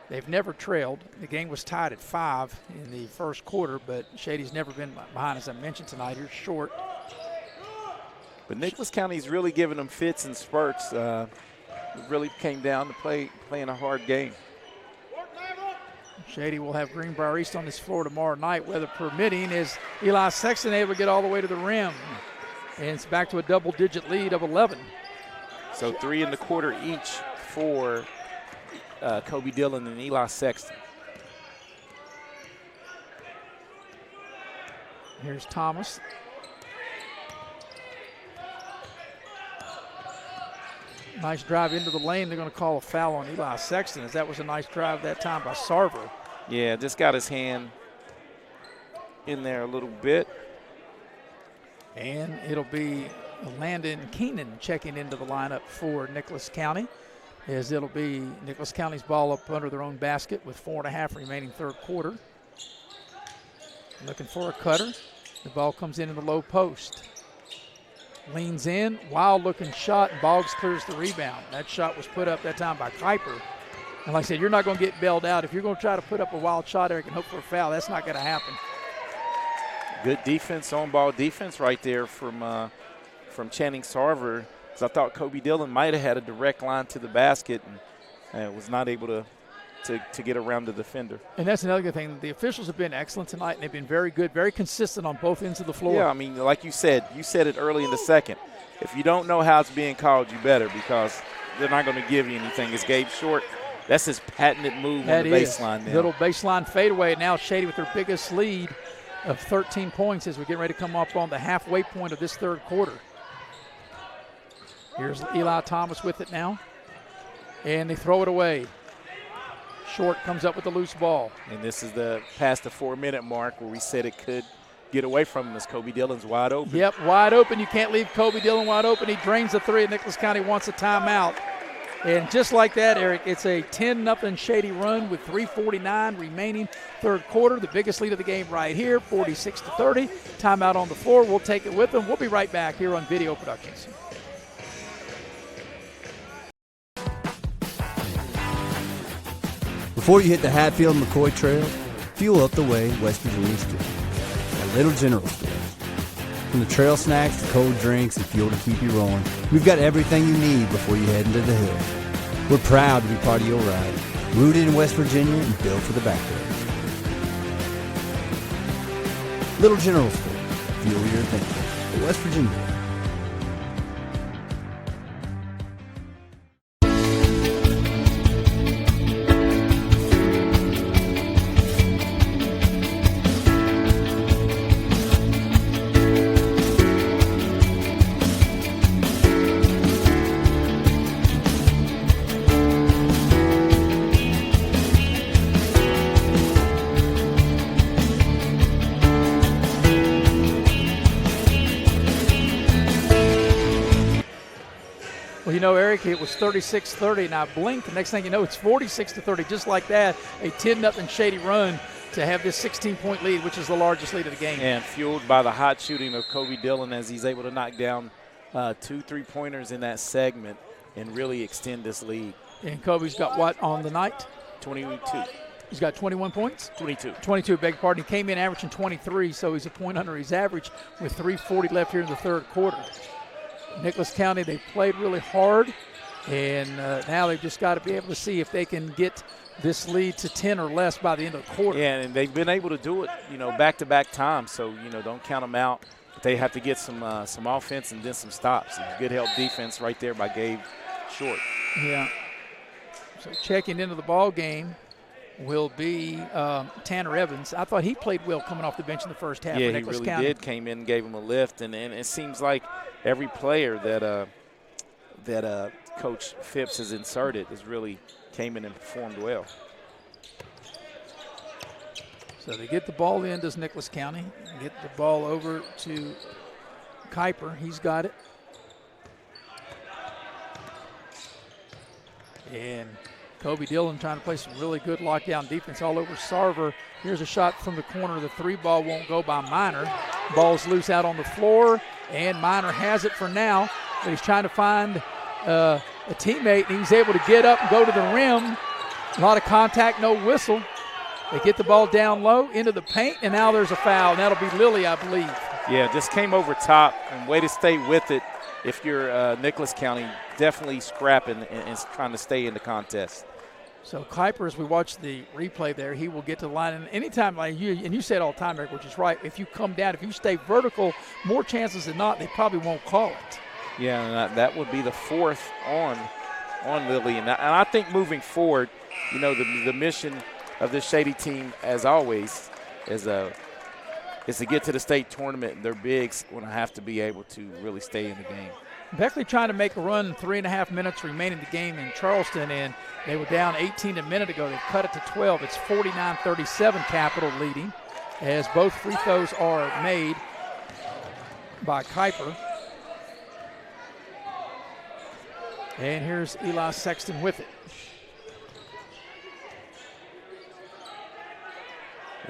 They've never trailed. The game was tied at 5 in the first quarter, but Shady's never been behind, as I mentioned tonight. Here's Short. But Nicholas County's really giving them fits and spurts. It really came down to playing a hard game. Shady will have Greenbrier East on this floor tomorrow night, weather permitting, as Eli Sexton able to get all the way to the rim. And it's back to a double-digit lead of 11. So 3 in the quarter each for Kobe Dillon and Eli Sexton. Here's Thomas. Nice drive into the lane. They're going to call a foul on Eli Sexton, as that was a nice drive that time by Sarver. Yeah, just got his hand in there a little bit. And it'll be Landon Keenan checking into the lineup for Nicholas County, as it'll be Nicholas County's ball up under their own basket with 4.5 remaining third quarter. Looking for a cutter. The ball comes in the low post. Leans in, wild-looking shot, and Boggs clears the rebound. That shot was put up that time by Kuiper. And like I said, you're not going to get bailed out. If you're going to try to put up a wild shot, Eric, and hope for a foul, that's not going to happen. Good defense, on-ball defense right there from Channing Sarver, because I thought Kobe Dillon might have had a direct line to the basket and was not able to get around the defender. And that's another good thing. The officials have been excellent tonight, and they've been very good, very consistent on both ends of the floor. Yeah, I mean, like you said it early in the second. If you don't know how it's being called, you better, because they're not going to give you anything. It's Gabe Short. That's his patented move on the baseline now. Little baseline fadeaway. Now Shady with their biggest lead of 13 points as we get ready to come up on the halfway point of this third quarter. Here's Eli Thomas with it now. And they throw it away. Short comes up with the loose ball. And this is past the 4-minute mark where we said it could get away from him as Kobe Dillon's wide open. Yep, wide open. You can't leave Kobe Dillon wide open. He drains the three, and Nicholas County wants a timeout. And just like that, Eric, it's a 10-0 Shady run with 3:49 remaining third quarter. The biggest lead of the game right here, 46-30. Timeout on the floor. We'll take it with them. We'll be right back here on Video Productions. Before you hit the Hatfield-McCoy Trail, fuel up the way West Virginians do. At Little General Store. From the trail snacks to cold drinks and fuel to keep you rolling, we've got everything you need before you head into the hills. We're proud to be part of your ride. Rooted in West Virginia and built for the backwoods. Little General Store. Fuel your adventure. For West Virginia. Eric, it was 36-30, and I blinked. The next thing you know, it's 46-30, just like that. A 10-0 Shady run to have this 16-point lead, which is the largest lead of the game. And fueled by the hot shooting of Kobe Dillon as he's able to knock down 2 3-pointers in that segment and really extend this lead. And Kobe's got what on the night? 22. He's got 21 points? 22, beg your pardon. He came in averaging 23, so he's a point under his average with 3:40 left here in the third quarter. Nicholas County, they played really hard, and now they've just got to be able to see if they can get this lead to 10 or less by the end of the quarter. Yeah, and they've been able to do it, back-to-back times, so, don't count them out. But they have to get some offense and then some stops. And good help defense right there by Gabe Short. Yeah. So checking into the ball game will be Tanner Evans. I thought he played well coming off the bench in the first half. Yeah, for Nicholas he really County. did. Came in and gave him a lift, and it seems like every player that Coach Phipps has inserted has really came in and performed well. So they get the ball in, does Nicholas County. Get the ball over to Kuiper. He's got it. And Kobe Dillon trying to play some really good lockdown defense all over Sarver. Here's a shot from the corner. The three ball won't go by Minor. Ball's loose out on the floor, and Minor has it for now. But he's trying to find a teammate, and he's able to get up and go to the rim. A lot of contact, no whistle. They get the ball down low into the paint, and now there's a foul, and that'll be Lilly, I believe. Yeah, just came over top, and way to stay with it. If you're Nicholas County, definitely scrapping and trying to stay in the contest. So Kuiper, as we watch the replay there, he will get to the line. And anytime, like you said all the time, Eric, which is right, if you come down, if you stay vertical, more chances than not, they probably won't call it. Yeah, and that would be the fourth on Lilly. And I think moving forward, you know, the mission of this Shady team, as always, is to get to the state tournament. Their bigs want to have to be able to really stay in the game. Beckley trying to make a run, 3.5 minutes remaining in the game in Charleston, and they were down 18 a minute ago. They cut it to 12. It's 49-37 Capital leading, as both free throws are made by Kuiper. And here's Eli Sexton with it.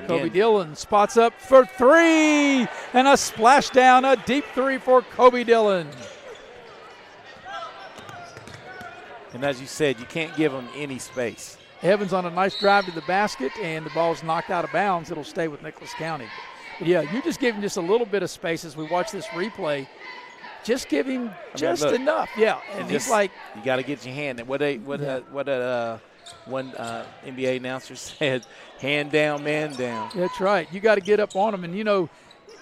Kobe Dillon spots up for three, and a splashdown, a deep three for Kobe Dillon. And as you said, you can't give them any space. Evans on a nice drive to the basket, and the ball's knocked out of bounds. It'll stay with Nicholas County. But yeah, you just give him just a little bit of space as we watch this replay. Just give him enough. Yeah, and he's like, you got to get your hand. One NBA announcer said, hand down, man down. That's right. You got to get up on him, and you know,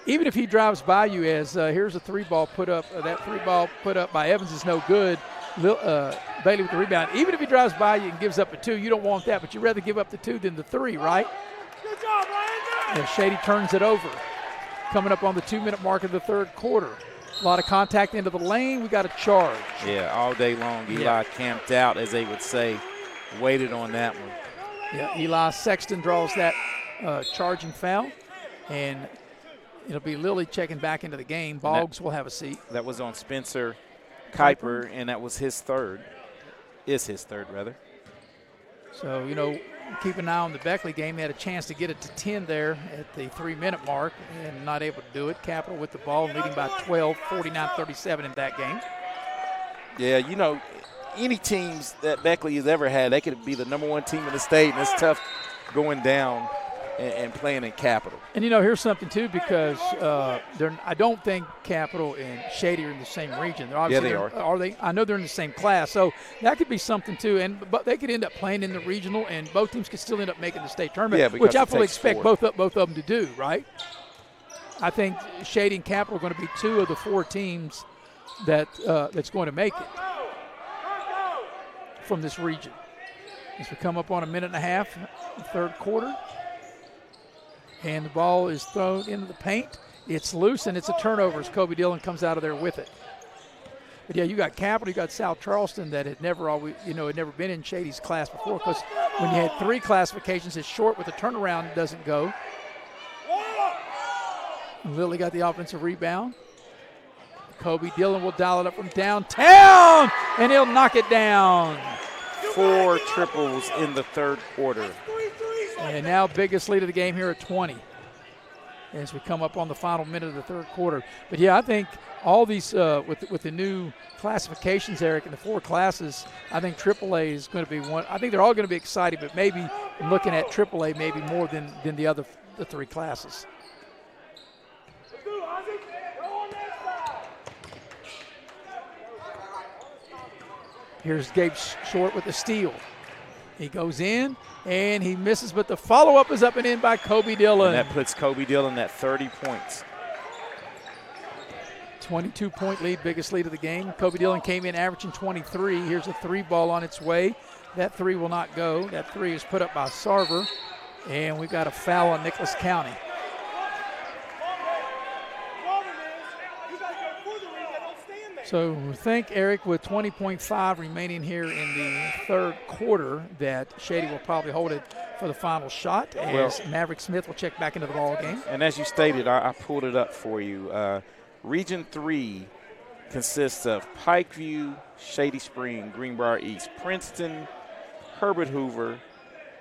even if he drives by you, as here's a three ball put up. That three ball put up by Evans is no good. Bailey with the rebound. Even if he drives by you and gives up a two, you don't want that, but you'd rather give up the two than the three, right? Good job, Ryan. And Shady turns it over. Coming up on the 2-minute mark of the third quarter. A lot of contact into the lane. We got a charge. Yeah, all day long. Eli camped out, as they would say, waited on that one. Yeah, Eli Sexton draws that charging foul, and it'll be Lilly checking back into the game. Boggs will have a seat. That was on Spencer Kuiper, and that was his third. Is his third, rather. So, you know, keep an eye on the Beckley game. They had a chance to get it to 10 there at the 3-minute mark and not able to do it. Capital with the ball, leading by 12, 49-37 in that game. Yeah, you know, any teams that Beckley has ever had, they could be the number one team in the state, and it's tough going down and playing in Capital. And, you know, here's something, too, because I don't think Capital and Shady are in the same region. Yeah, they are. Are they? I know they're in the same class, so that could be something, too. But they could end up playing in the regional, and both teams could still end up making the state tournament, which I fully expect both of them to do, right? I think Shady and Capital are going to be two of the four teams that's going to make it from this region. As we come up on 1.5 minutes, the third quarter. And the ball is thrown into the paint. It's loose, and it's a turnover as Kobe Dillon comes out of there with it. But, yeah, you got Capital, you got South Charleston that had never been in Shady's class before, because when you had three classifications, it's short with the turnaround doesn't go. And Lilly got the offensive rebound. Kobe Dillon will dial it up from downtown, and he'll knock it down. 4 triples in the third quarter. And now biggest lead of the game here at 20 as we come up on the final minute of the third quarter. But, yeah, I think all these with the new classifications, Eric, in the 4 classes, I think AAA is going to be one. I think they're all going to be excited, but maybe looking at AAA maybe more than the 3 classes. Here's Gabe Short with the steal. He goes in, and he misses, but the follow-up is up and in by Kobe Dillon. And that puts Kobe Dillon at 30 points. 22-point lead, biggest lead of the game. Kobe Dillon came in averaging 23. Here's a 3 ball on its way. That 3 will not go. That 3 is put up by Sarver, and we've got a foul on Nicholas County. So we think, Eric, with 20.5 remaining here in the third quarter, that Shady will probably hold it for the final shot as Maverick Smith will check back into the ball game. And as you stated, I pulled it up for you. Region 3 consists of Pikeview, Shady Spring, Greenbrier East, Princeton, Herbert Hoover,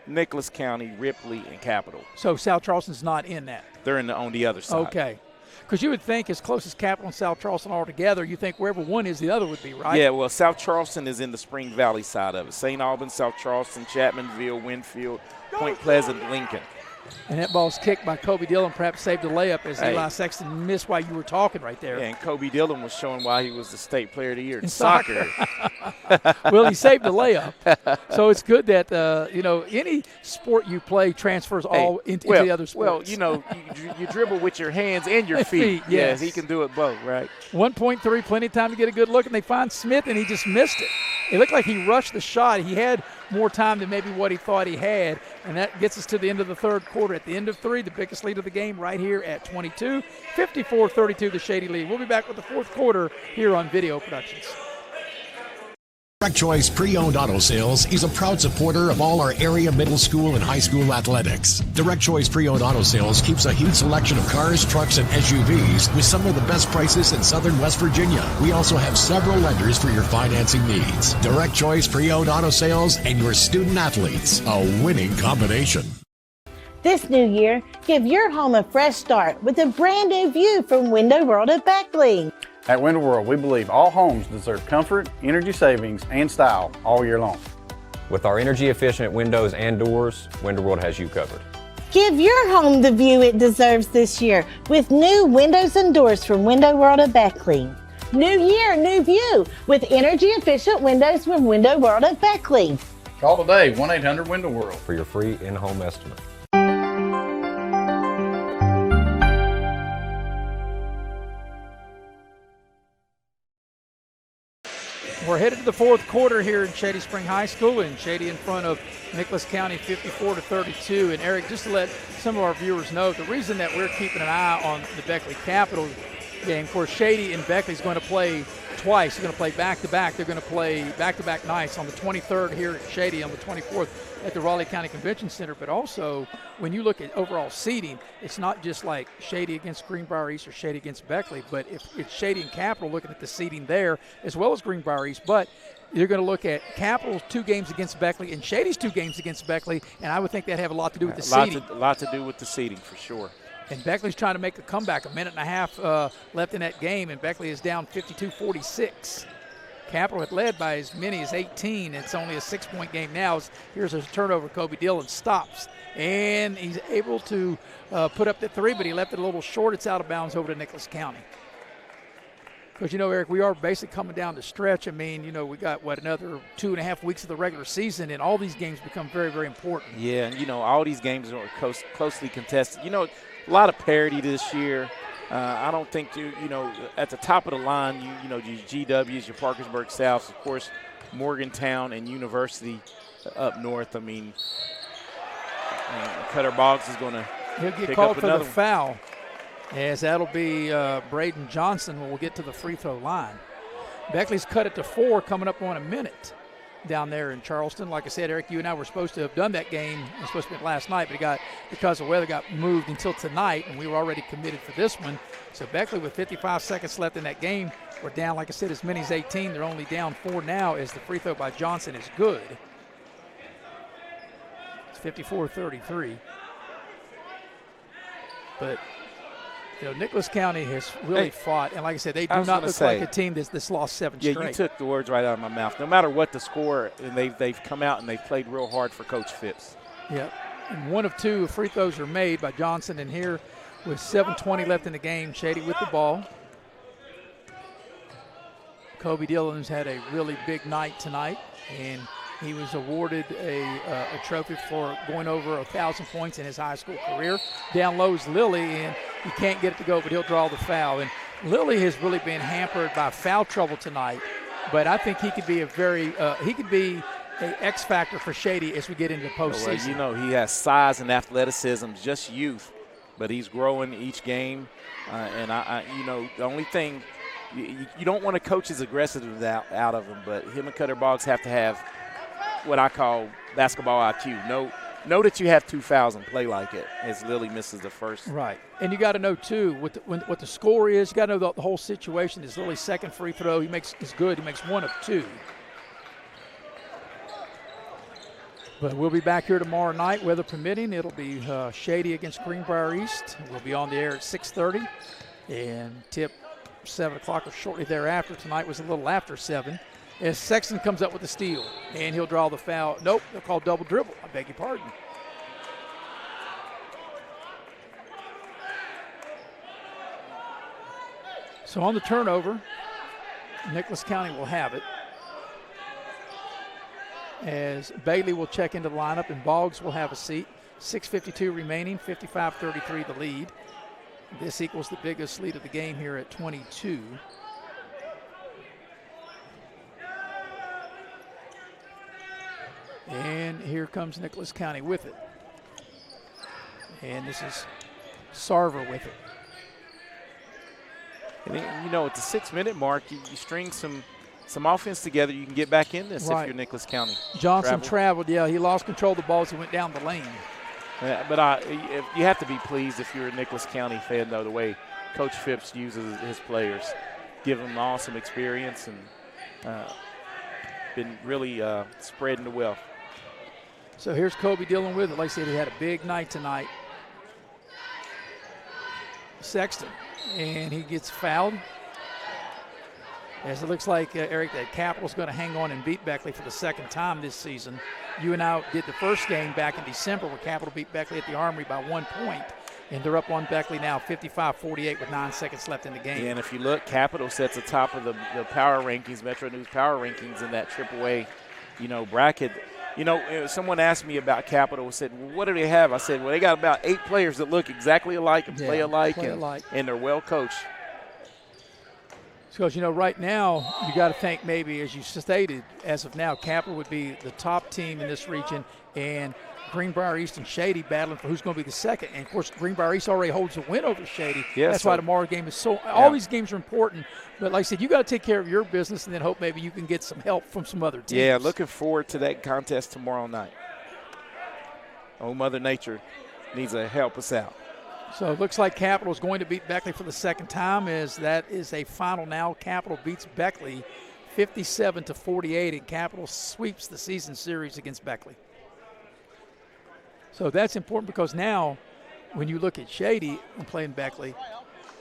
Nicholas County, Ripley, and Capital. So South Charleston's not in that? They're on the other side. Okay. Because you would think as close as Capital and South Charleston are together, you think wherever one is, the other would be, right? Yeah, well, South Charleston is in the Spring Valley side of it. St. Albans, South Charleston, Chapmanville, Winfield, Point Pleasant, Lincoln. And that ball's kicked by Kobe Dillon, perhaps saved a layup as Eli Sexton missed while you were talking right there. Yeah, and Kobe Dillon was showing why he was the state player of the year in soccer. Well, he saved the layup. So it's good that, any sport you play transfers all into the other sports. Well, you dribble with your hands and your feet. Yes, he can do it both, right? 1.3, plenty of time to get a good look, and they find Smith, and he just missed it. It looked like he rushed the shot. He had more time than maybe what he thought he had, and that gets us to the end of the third quarter. At the end of 3, the biggest lead of the game right here at 22. 54-32, the Shady lead. We'll be back with the fourth quarter here on Video Productions. Direct Choice Pre-Owned Auto Sales is a proud supporter of all our area middle school and high school athletics. Direct Choice Pre-Owned Auto Sales keeps a huge selection of cars, trucks, and SUVs with some of the best prices in southern West Virginia. We also have several lenders for your financing needs. Direct Choice Pre-Owned Auto Sales and your student athletes, a winning combination. This new year, give your home a fresh start with a brand new view from Window World of Beckley. At Window World, we believe all homes deserve comfort, energy savings, and style all year long. With our energy-efficient windows and doors, Window World has you covered. Give your home the view it deserves this year with new windows and doors from Window World of Beckley. New year, new view with energy-efficient windows from Window World of Beckley. Call today, 1-800-WINDOW WORLD. For your free in-home estimate. We're headed to the fourth quarter here in Shady Spring High School, and Shady in front of Nicholas County 54-32. And Eric, just to let some of our viewers know, the reason that we're keeping an eye on the Beckley Capital game, of course, Shady and Beckley is going to play twice. They're going to play back-to-back. They're going to play back-to-back nights on the 23rd here at Shady, on the 24th at the Raleigh County Convention Center. But also, when you look at overall seeding, it's not just like Shady against Greenbrier East or Shady against Beckley, but if it's Shady and Capital looking at the seeding there, as well as Greenbrier East. But you're going to look at Capital's 2 games against Beckley and Shady's 2 games against Beckley, and I would think that'd have a lot to do with the seeding. A lot to do with the seeding, for sure. And Beckley's trying to make a comeback. 1.5 minutes left in that game, and Beckley is down 52-46. Capital had led by as many as 18. It's only a 6-point game now. Here's a turnover. Kobe Dillon stops, and he's able to put up the 3, but he left it a little short. It's out of bounds over to Nicholas County. Because, Eric, we are basically coming down the stretch. I mean, we got, another 2.5 weeks of the regular season, and all these games become very, very important. Yeah, and, all these games are closely contested. A lot of parity this year. I don't think, at the top of the line, your GWs, your Parkersburg Souths, of course, Morgantown and University up north. I mean, Cutter Boggs is going to He'll get called for the foul. Yes, that'll be Braden Johnson when we'll get to the free throw line. Beckley's cut it to 4, coming up on a minute down there in Charleston. Like I said, Eric, you and I were supposed to have done that game. It was supposed to be last night, but because of weather, got moved until tonight, and we were already committed for this one. So Beckley, with 55 seconds left in that game, we're down, like I said, as many as 18. They're only down 4 now as the free throw by Johnson is good. It's 54-33. But Nicholas County has really fought, and like I said, they do not look like a team that's lost 7 straight. Yeah, you took the words right out of my mouth. No matter what the score, and they've come out and they've played real hard for Coach Phipps. Yeah, and 1 of 2 free throws are made by Johnson, and here with 7:20 left in the game, Shady with the ball. Kobe Dillon's had a really big night tonight, and he was awarded a trophy for going over 1,000 points in his high school career. Down low is Lilly, and he can't get it to go, but he'll draw the foul. And Lilly has really been hampered by foul trouble tonight, but I think he could be an X factor for Shady as we get into the postseason. Well, he has size and athleticism, just youth, but he's growing each game. And the only thing you don't want to coach his aggressiveness out of him, but him and Cutter Boggs have to have what I call basketball IQ. Know that you have 2 fouls and play like it, as Lilly misses the first. Right. And you got to know, too, what the score is. You got to know the whole situation. Is Lilly's second free throw. Is good. He makes 1 of 2. But we'll be back here tomorrow night, weather permitting. It'll be Shady against Greenbrier East. We'll be on the air at 6:30 and tip 7 o'clock or shortly thereafter. Tonight was a little after 7. As Sexton comes up with the steal, and he'll draw the foul. Nope, they'll call double dribble. I beg your pardon. So on the turnover, Nicholas County will have it, as Bailey will check into the lineup and Boggs will have a seat. 6:52 remaining, 55-33 the lead. This equals the biggest lead of the game here at 22. And here comes Nicholas County with it. And this is Sarver with it. And then, you know, at the 6-minute mark, you string some offense together. You can get back in this if you're Nicholas County. Johnson traveled. Yeah, he lost control of the ball as he went down the lane. Yeah, but you have to be pleased if you're a Nicholas County fan, though, the way Coach Phipps uses his players. Give them awesome experience and been really spreading the wealth. So here's Kobe Dillon with it. Like I said, he had a big night tonight. Sexton, and he gets fouled. As it looks like, Eric, that Capital's going to hang on and beat Beckley for the second time this season. You and I did the first game back in December where Capital beat Beckley at the Armory by 1 point. And they're up on Beckley now 55-48 with 9 seconds left in the game. Yeah, and if you look, Capital sets atop of the power rankings, Metro News power rankings in that AAA, bracket. Someone asked me about Capital, said, well, what do they have? I said, well, they got about 8 players that look exactly alike and play alike, and they're well coached. Because, right now you got to think maybe, as you stated, as of now, Capital would be the top team in this region, and Greenbrier East and Shady battling for who's going to be the second. And, of course, Greenbrier East already holds a win over Shady. Yes, That's why tomorrow's game is so – all these games are important. But, like I said, you got to take care of your business and then hope maybe you can get some help from some other teams. Yeah, looking forward to that contest tomorrow night. Oh, Mother Nature needs to help us out. So it looks like Capital is going to beat Beckley for the second time, as that is a final now. Capital beats Beckley 57-48, and Capital sweeps the season series against Beckley. So that's important because now when you look at Shady and playing Beckley,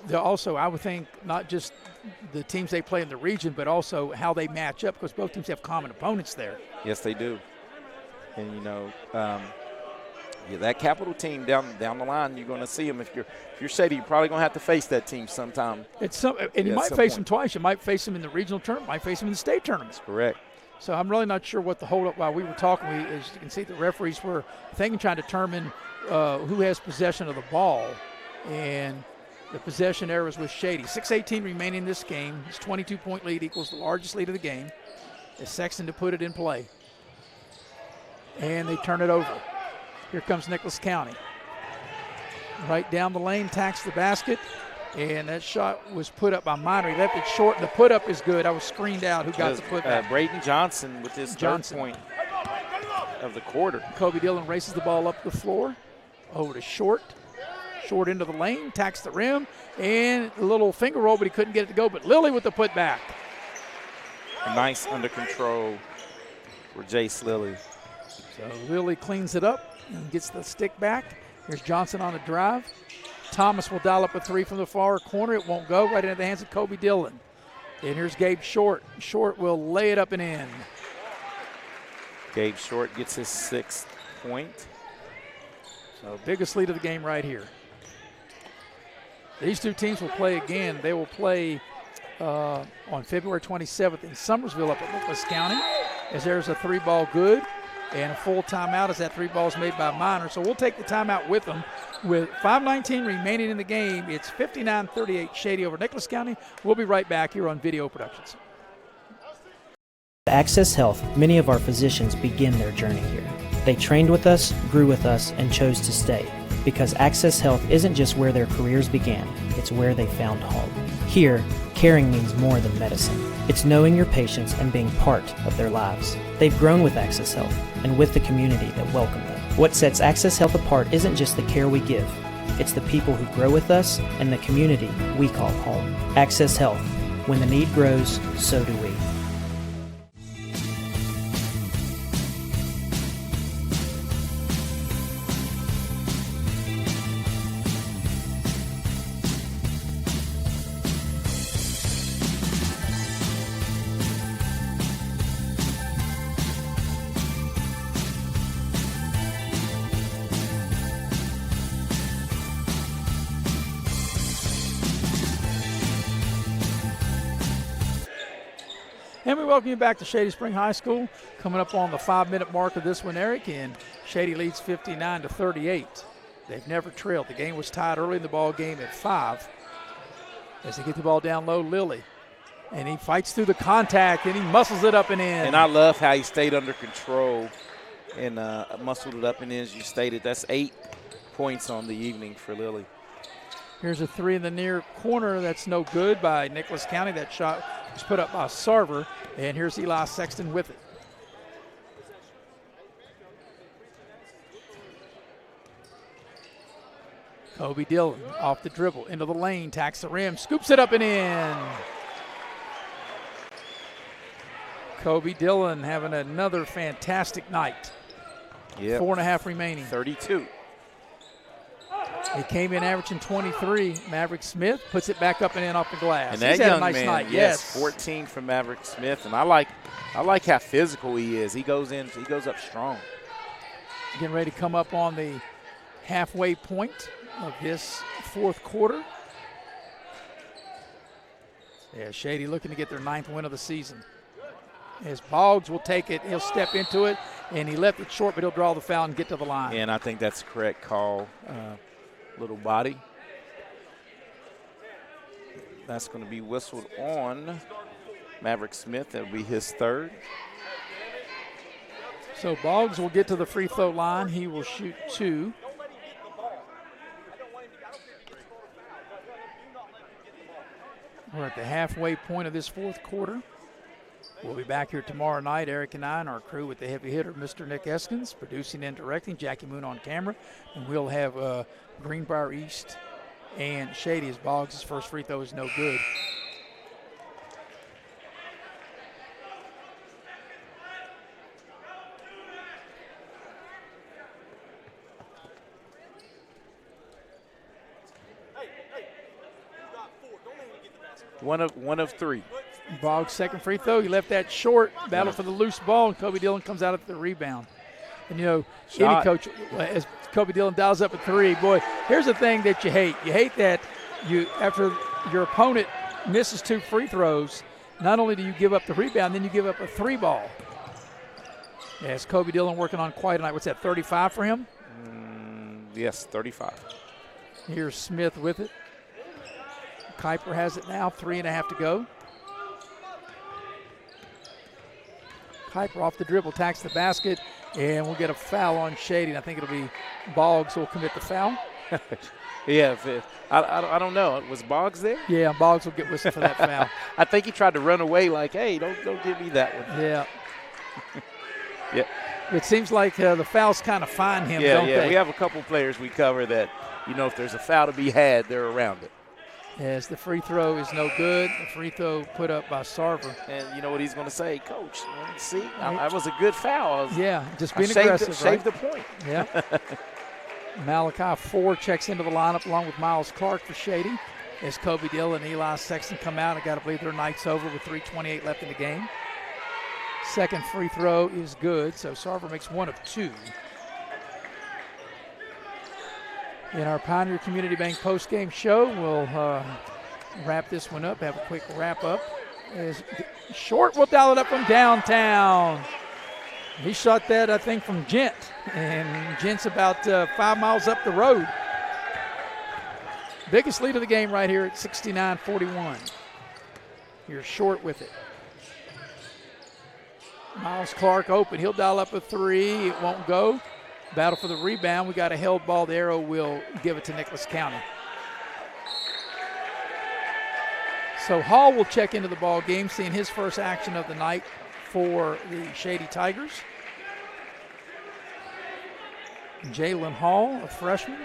they're also, I would think, not just the teams they play in the region, but also how they match up, because both teams have common opponents there. Yes, they do. And, that Capital team down the line, you're going to see them. If you're Shady, you're probably going to have to face that team sometime. You might face them twice. You might face them in the regional tournament, might face them in the state tournament. That's correct. So I'm really not sure what the holdup. While we were talking, as you can see, the referees were thinking, trying to determine who has possession of the ball, and the possession error was with Shady. 6:18 remaining in this game. His 22-point lead equals the largest lead of the game. It's Sexton to put it in play, and they turn it over. Here comes Nicholas County. Right down the lane, tacks the basket, and that shot was put up by Minor. He left it short, and the put-up is good. I was screened out. Who got the put-up? Braden Johnson with his third point of the quarter. Kobe Dillon races the ball up the floor, over to Short. Short into the lane, tacks the rim, and a little finger roll, but he couldn't get it to go. But Lilly with the putback. Nice under control for Jace Lilly. So Lilly cleans it up and gets the stick back. Here's Johnson on the drive. Thomas will dial up a three from the far corner. It won't go. Right into the hands of Kobe Dillon. And here's Gabe Short. Short will lay it up and in. Gabe Short gets his 6th point. So biggest lead of the game right here. These two teams will play again. They will play on February 27th in Summersville up at Nicholas County, as there's a 3-ball good and a full timeout as that 3 ball's made by Minor. So we'll take the timeout with them. With 5:19 remaining in the game, it's 59-38 Shady over Nicholas County. We'll be right back here on Video Productions. At Access Health, many of our physicians begin their journey here. They trained with us, grew with us, and chose to stay. Because Access Health isn't just where their careers began, it's where they found home. Here, caring means more than medicine. It's knowing your patients and being part of their lives. They've grown with Access Health and with the community that welcomed them. What sets Access Health apart isn't just the care we give, it's the people who grow with us and the community we call home. Access Health. When the need grows, so do we. And we welcome you back to Shady Spring High School. Coming up on the 5-minute mark of this one, Eric, and Shady leads 59-38. They've never trailed. The game was tied early in the ball game at 5. As they get the ball down low, Lilly. And he fights through the contact, and he muscles it up and in. And I love how he stayed under control and muscled it up and in, as you stated. That's 8 points on the evening for Lilly. Here's a 3 in the near corner. That's no good by Nicholas County. That shot was put up by Sarver. And here's Eli Sexton with it. Kobe Dillon off the dribble, into the lane, tacks the rim, scoops it up and in. Kobe Dillon having another fantastic night. Yep. 4.5 remaining. 32. He came in averaging 23. Maverick Smith puts it back up and in off the glass. And that He's had young a nice man, night. yes, 14 from Maverick Smith. And I like how physical he is. He goes up strong. Getting ready to come up on the halfway point of this fourth quarter. Yeah, Shady looking to get their 9th win of the season. As Boggs will take it, he'll step into it, and he left it short, but he'll draw the foul and get to the line. And I think that's a correct call. Little body. That's going to be whistled on Maverick Smith. That'll be his 3rd. So Boggs will get to the free throw line. He will shoot 2. We're at the halfway point of this fourth quarter. We'll be back here tomorrow night, Eric and I and our crew, with the heavy hitter, Mr. Nick Eskins, producing and directing, Jackie Moon on camera. And we'll have Greenbrier East and Shady as Boggs' first free throw is no good. One of 3. Boggs' second free throw. He left that short. Battle for the loose ball, and Kobe Dillon comes out at the rebound. And, you know, any coach, as Kobe Dillon dials up a 3, boy, here's the thing that you hate. You hate that after your opponent misses 2 free throws, not only do you give up the rebound, then you give up a 3 ball. Yes, Kobe Dillon working on quite a night. What's that, 35 for him? Yes, 35. Here's Smith with it. Kuiper has it now, 3.5 to go. Kuiper off the dribble, tacks the basket, and we'll get a foul on Shady. And I think it'll be Boggs who will commit the foul. Yeah, I don't know. Was Boggs there? Yeah, Boggs will get whistled for that foul. I think he tried to run away like, hey, don't give me that one. Yeah. Yeah. It seems like the fouls kind of find him, don't they? We have a couple players we cover that, you know, if there's a foul to be had, they're around it. As the free throw is no good. The free throw put up by Sarver. And you know what he's going to say? Coach, see, that was a good foul. Just being aggressive, Save the point. Yeah. Malachi Ford checks into the lineup along with Miles Clark for Shady. As Kobe Dillon and Eli Sexton come out, I got to believe their night's over with 3:28 left in the game. Second free throw is good, so Sarver makes 1 of 2. In our Pioneer Community Bank postgame show, we'll wrap this one up, have a quick wrap up. As Short will dial it up from downtown. He shot that, I think, from Gent, and Gent's about 5 miles up the road. Biggest lead of the game right here at 69-41. Here's Short with it. Miles Clark open. He'll dial up a 3. It won't go. Battle for the rebound. We got a held ball. The arrow will give it to Nicholas County. So Hall will check into the ball game, seeing his first action of the night for the Shady Tigers. Jalen Hall, a freshman,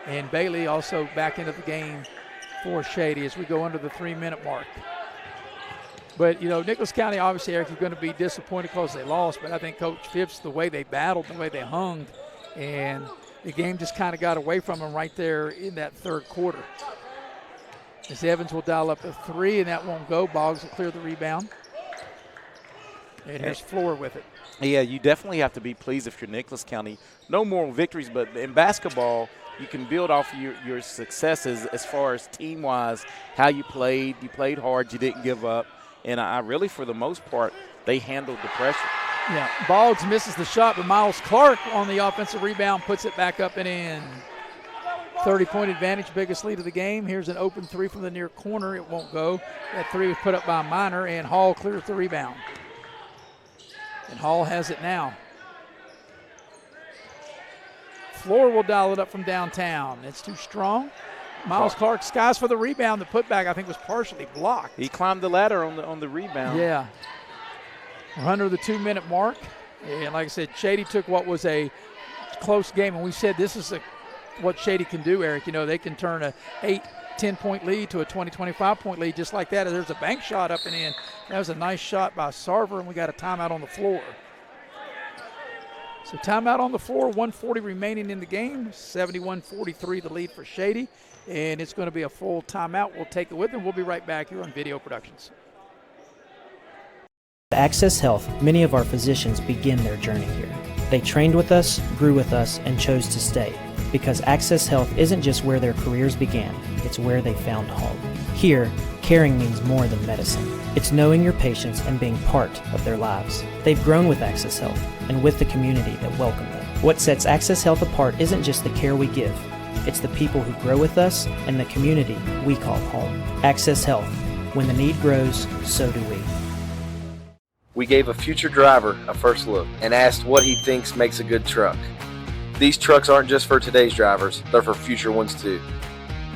and Bailey also back into the game for Shady as we go under the 3-minute mark. But, you know, Nicholas County, obviously, Eric, is going to be disappointed because they lost. But I think Coach Phipps, the way they battled, the way they hung, and the game just kind of got away from them right there in that third quarter. As Evans will dial up a 3, and that won't go. Boggs will clear the rebound. And here's Floor with it. Yeah, you definitely have to be pleased if you're Nicholas County. No moral victories, but in basketball, you can build off of your successes as far as team-wise, how you played. You played hard. You didn't give up. And I really, for the most part, they handled the pressure. Yeah, Boggs misses the shot, but Miles Clark on the offensive rebound puts it back up and in. 30-point advantage, biggest lead of the game. Here's an open three from the near corner. It won't go. That three was put up by Minor, and Hall clears the rebound. And Hall has it now. Floor will dial it up from downtown. It's too strong. Miles Clark skies for the rebound. The putback, I think, was partially blocked. He climbed the ladder on the rebound. Yeah. We're under the 2-minute mark. And like I said, Shady took what was a close game, and we said this is what Shady can do, Eric. You know, they can turn a 8-10-point lead to a 20-25-point lead just like that. There's a bank shot up and in. That was a nice shot by Sarver, and we got a timeout on the floor. So timeout on the floor, 1:40 remaining in the game, 71-43 the lead for Shady, and it's going to be a full timeout. We'll take it with them. We'll be right back here on Video Productions. At Access Health, many of our physicians begin their journey here. They trained with us, grew with us, and chose to stay. Because Access Health isn't just where their careers began, it's where they found home. Here, caring means more than medicine. It's knowing your patients and being part of their lives. They've grown with Access Health and with the community that welcomed them. What sets Access Health apart isn't just the care we give, it's the people who grow with us and the community we call home. Access Health. When the need grows, so do we. We gave a future driver a first look and asked what he thinks makes a good truck. These trucks aren't just for today's drivers, they're for future ones too.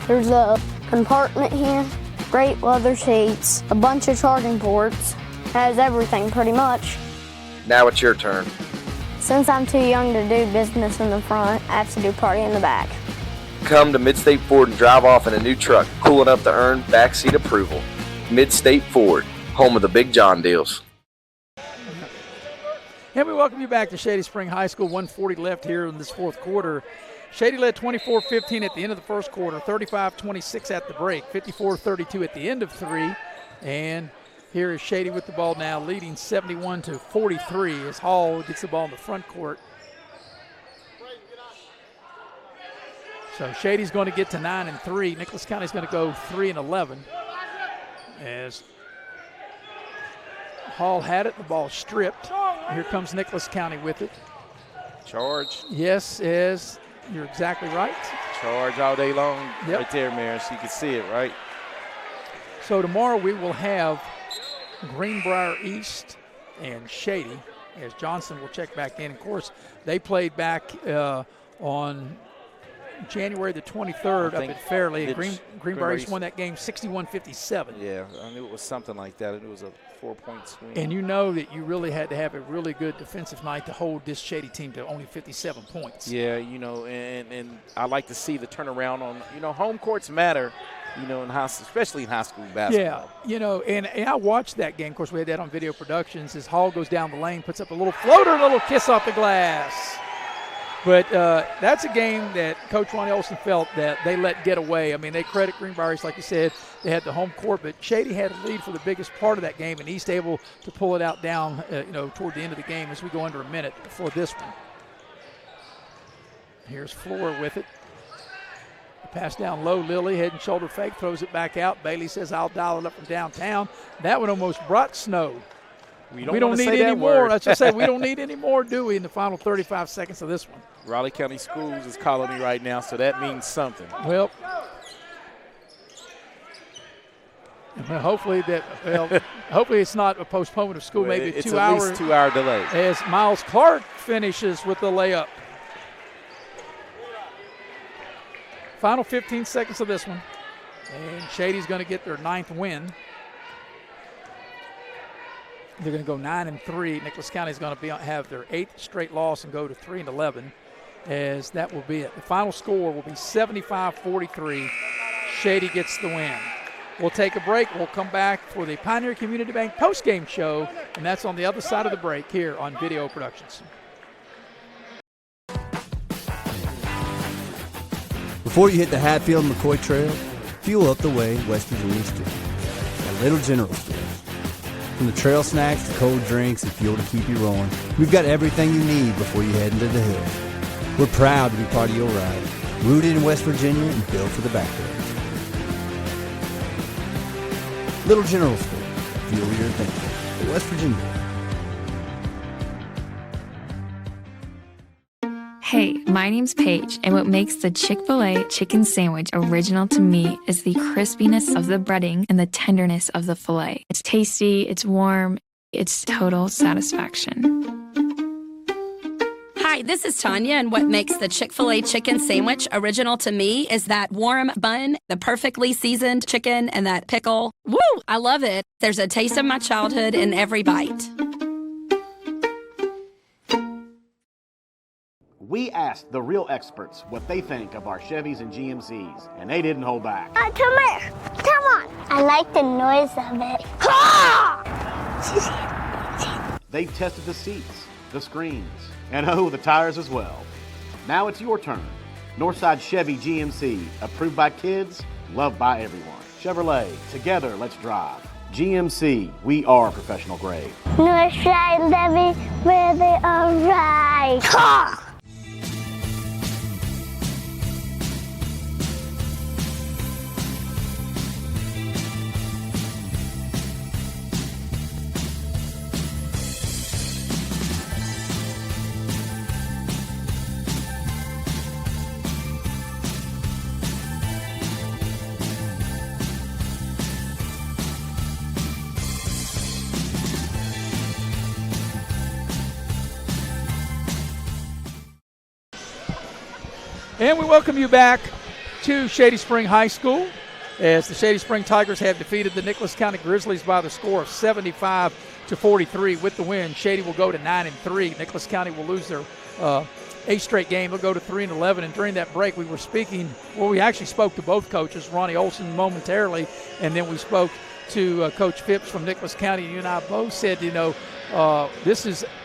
There's a compartment here, great leather seats, a bunch of charging ports, has everything pretty much. Now it's your turn. Since I'm too young to do business in the front, I have to do party in the back. Come to Midstate Ford and drive off in a new truck, cool enough to earn backseat approval. Midstate Ford, home of the Big John deals. And we welcome you back to Shady Spring High School. 1:40 left here in this fourth quarter. Shady led 24-15 at the end of the first quarter, 35-26 at the break, 54-32 at the end of three. And here is Shady with the ball now, leading 71-43 as Hall gets the ball in the front court. So Shady's going to get to 9-3. Nicholas County's going to go 3-11 as Hall had it, the ball stripped. Here comes Nicholas County with it. Charge. Yes, you're exactly right. Charge all day long. Yep. Right there, Maris. You can see it, right? So tomorrow we will have Greenbrier East and Shady as Johnson will check back in. Of course, they played back on January the 23rd up at Fairleigh. Greenbrier East won that game 61-57. Yeah, I knew it was something like that. It was a 4-point swing. And you know that you really had to have a really good defensive night to hold this Shady team to only 57 points. Yeah, you know, and I like to see the turnaround on, you know, home courts matter, you know, especially in high school basketball. Yeah, you know, and I watched that game. Of course, we had that on Video Productions as Hall goes down the lane, puts up a little floater, a little kiss off the glass. But that's a game that Coach Ronnie Olson felt that they let get away. I mean, they credit Greenbrier East, like you said, they had the home court, but Shady had a lead for the biggest part of that game, and East able to pull it out down, you know, toward the end of the game as we go under a minute for this one. Here's Floor with it. Pass down low, Lilly, head and shoulder fake, throws it back out. Bailey says, I'll dial it up from downtown. That one almost brought snow. We don't need any more. That's what I say. We don't need any more, do we, in the final 35 seconds of this one? Raleigh County Schools is calling me right now, so that means something. Well, hopefully it's not a postponement of school. Maybe it's 2 hours. At least 2 hour delay. As Miles Clark finishes with the layup. Final 15 seconds of this one. And Shady's going to get their 9th win. They're going to go 9-3. Nicholas County is going to have their 8th straight loss and go to 3-11, as that will be it. The final score will be 75-43. Shady gets the win. We'll take a break. We'll come back for the Pioneer Community Bank postgame show, and that's on the other side of the break here on Video Productions. Before you hit the Hatfield and McCoy Trail, fuel up the way West Virginians do. At Little General Store. From the trail snacks to cold drinks and fuel to keep you rolling, we've got everything you need before you head into the hills. We're proud to be part of your ride, rooted in West Virginia and built for the backwoods. Little General Store, fuel your adventure. West Virginia. Hey, my name's Paige, and what makes the Chick-fil-A chicken sandwich original to me is the crispiness of the breading and the tenderness of the filet. It's tasty, it's warm, it's total satisfaction. Hi, this is Tanya, and what makes the Chick-fil-A chicken sandwich original to me is that warm bun, the perfectly seasoned chicken, and that pickle. Woo! I love it. There's a taste of my childhood in every bite. We asked the real experts what they think of our Chevys and GMCs, and they didn't hold back. Come here. Come on. I like the noise of it. They've tested the seats, the screens, and the tires as well. Now it's your turn. Northside Chevy GMC, approved by kids, loved by everyone. Chevrolet, together let's drive. GMC, we are professional grade. Northside Chevy, where they are right. And we welcome you back to Shady Spring High School as the Shady Spring Tigers have defeated the Nicholas County Grizzlies by the score of 75-43 with the win. Shady will go to 9-3. Nicholas County will lose their 8th straight game. They'll go to 3-11. And during that break, we actually spoke to both coaches, Ronnie Olson momentarily, and then we spoke to Coach Phipps from Nicholas County. And you and I both said, this is –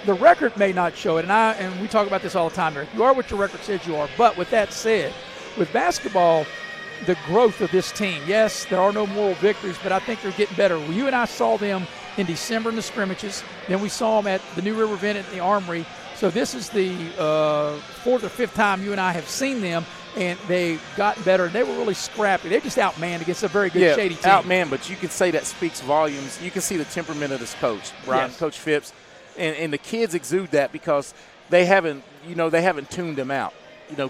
the record may not show it, and we talk about this all the time, Eric. You are what your record says you are. But with that said, with basketball, the growth of this team, yes, there are no moral victories, but I think they're getting better. You and I saw them in December in the scrimmages. Then we saw them at the New River event at the Armory. So this is the 4th or 5th time you and I have seen them, and they've gotten better. They were really scrappy. They just outmanned against a very good Shady team. Outmanned, but you can say that speaks volumes. You can see the temperament of this coach, Brian, yes. Coach Phipps. And the kids exude that because they haven't tuned them out.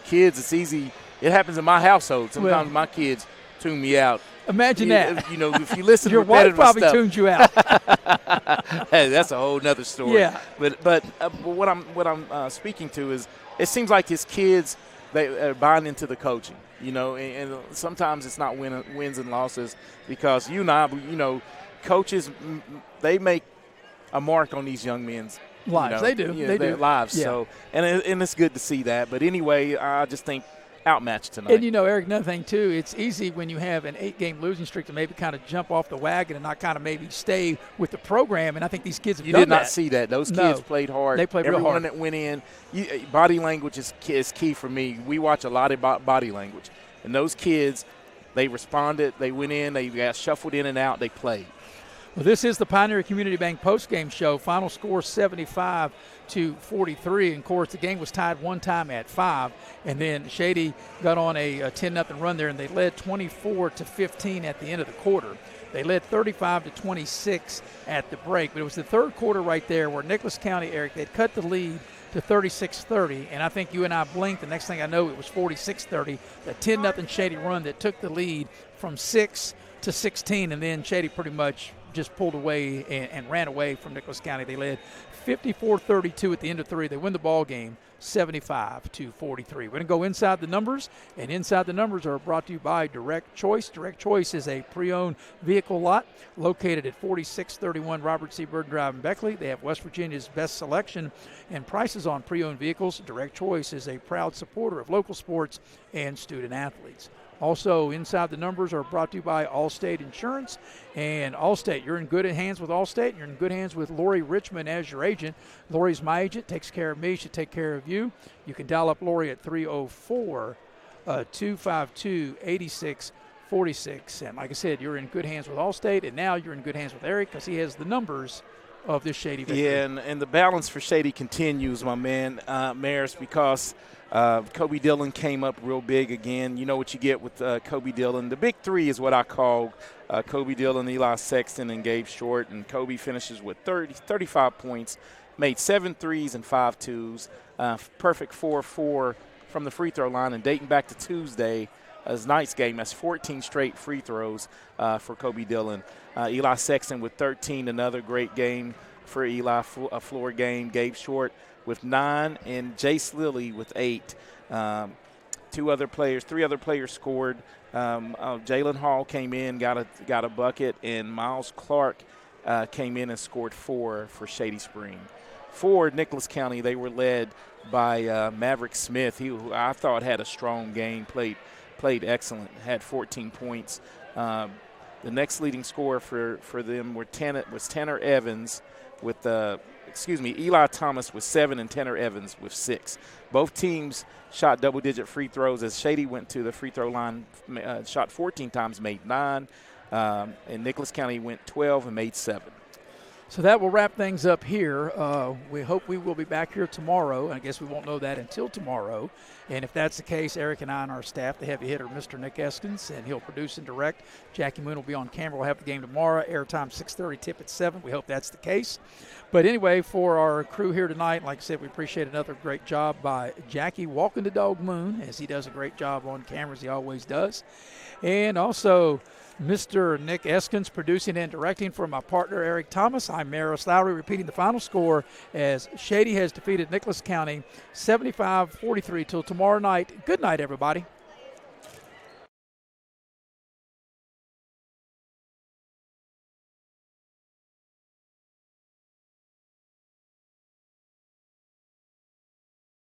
Kids, it's easy. It happens in my household. Sometimes my kids tune me out. Imagine that. If you listen to your wife probably stuff, tuned you out. Hey, that's a whole nother story. Yeah. But what I'm speaking to is it seems like his kids, they are buying into the coaching. And sometimes it's not wins and losses because you and I, coaches, they make a mark on these young men's lives. They do. They do. Lives. Yeah. So, and it's good to see that. But anyway, I just think outmatched tonight. And Eric, another thing too, it's easy when you have an 8-game losing streak to maybe kind of jump off the wagon and not kind of maybe stay with the program. And I think these kids have done that. You did not see that. Those kids played hard. They played real hard. Everyone that went in, body language is key for me. We watch a lot of body language, and those kids, they responded. They went in. They got shuffled in and out. They played. Well, this is the Pioneer Community Bank postgame show. Final score 75-43. And, of course, the game was tied one time at 5. And then Shady got on a 10-0 run there, and they led 24-15 at the end of the quarter. They led 35-26 at the break. But it was the third quarter right there where Nicholas County, Eric, they'd cut the lead to 36-30. And I think you and I blinked. The next thing I know, it was 46-30. The 10-0 Shady run that took the lead from 6 to 16. And then Shady pretty much just pulled away and ran away from Nicholas County. They led 54-32 at the end of 3. They win the ball game 75-43. We're going to go inside the numbers, and inside the numbers are brought to you by Direct Choice. Direct Choice is a pre-owned vehicle lot located at 4631 Robert C. Burden Drive in Beckley. They have West Virginia's best selection and prices on pre-owned vehicles. Direct Choice is a proud supporter of local sports and student athletes. Also, inside the numbers are brought to you by Allstate Insurance. And Allstate, you're in good hands with Allstate. You're in good hands with Lori Richmond as your agent. Lori's my agent, takes care of me, she'll take care of you. You can dial up Lori at 304-252-8646. And like I said, you're in good hands with Allstate. And now you're in good hands with Eric because he has the numbers of this Shady victory. Yeah, and the balance for Shady continues, my man, Maris, because Kobe Dillon came up real big again. You know what you get with Kobe Dillon. The big three is what I call Kobe Dillon, Eli Sexton, and Gabe Short. And Kobe finishes with 35 points, made 7 threes and 5 twos, perfect 4-4 from the free throw line. And dating back to Tuesday, his night's game, that's 14 straight free throws for Kobe Dillon. Eli Sexton with 13, another great game for Eli, a floor game. Gabe Short with 9, and Jace Lilly with 8. 3 other players scored. Jalen Hall came in, got a bucket, and Miles Clark came in and scored 4 for Shady Spring. For Nicholas County, they were led by Maverick Smith, who I thought had a strong game, played excellent, had 14 points. The next leading scorer for them was Tanner Evans with Eli Thomas with 7 and Tanner Evans with 6. Both teams shot double-digit free throws as Shady went to the free throw line, shot 14 times, made 9, and Nicholas County went 12 and made 7. So that will wrap things up here. We hope we will be back here tomorrow. I guess we won't know that until tomorrow. And if that's the case, Eric and I and our staff, the heavy hitter, Mr. Nick Eskins, and he'll produce and direct. Jackie Moon will be on camera. We'll have the game tomorrow. Airtime 6:30, tip at 7. We hope that's the case. But anyway, for our crew here tonight, like I said, we appreciate another great job by Jackie walking the dog Moon, as he does a great job on camera, as he always does. And also Mr. Nick Eskins producing and directing for my partner, Eric Thomas. I'm Maris Lowry, repeating the final score as Shady has defeated Nicholas County 75-43 till tomorrow night. Good night, everybody.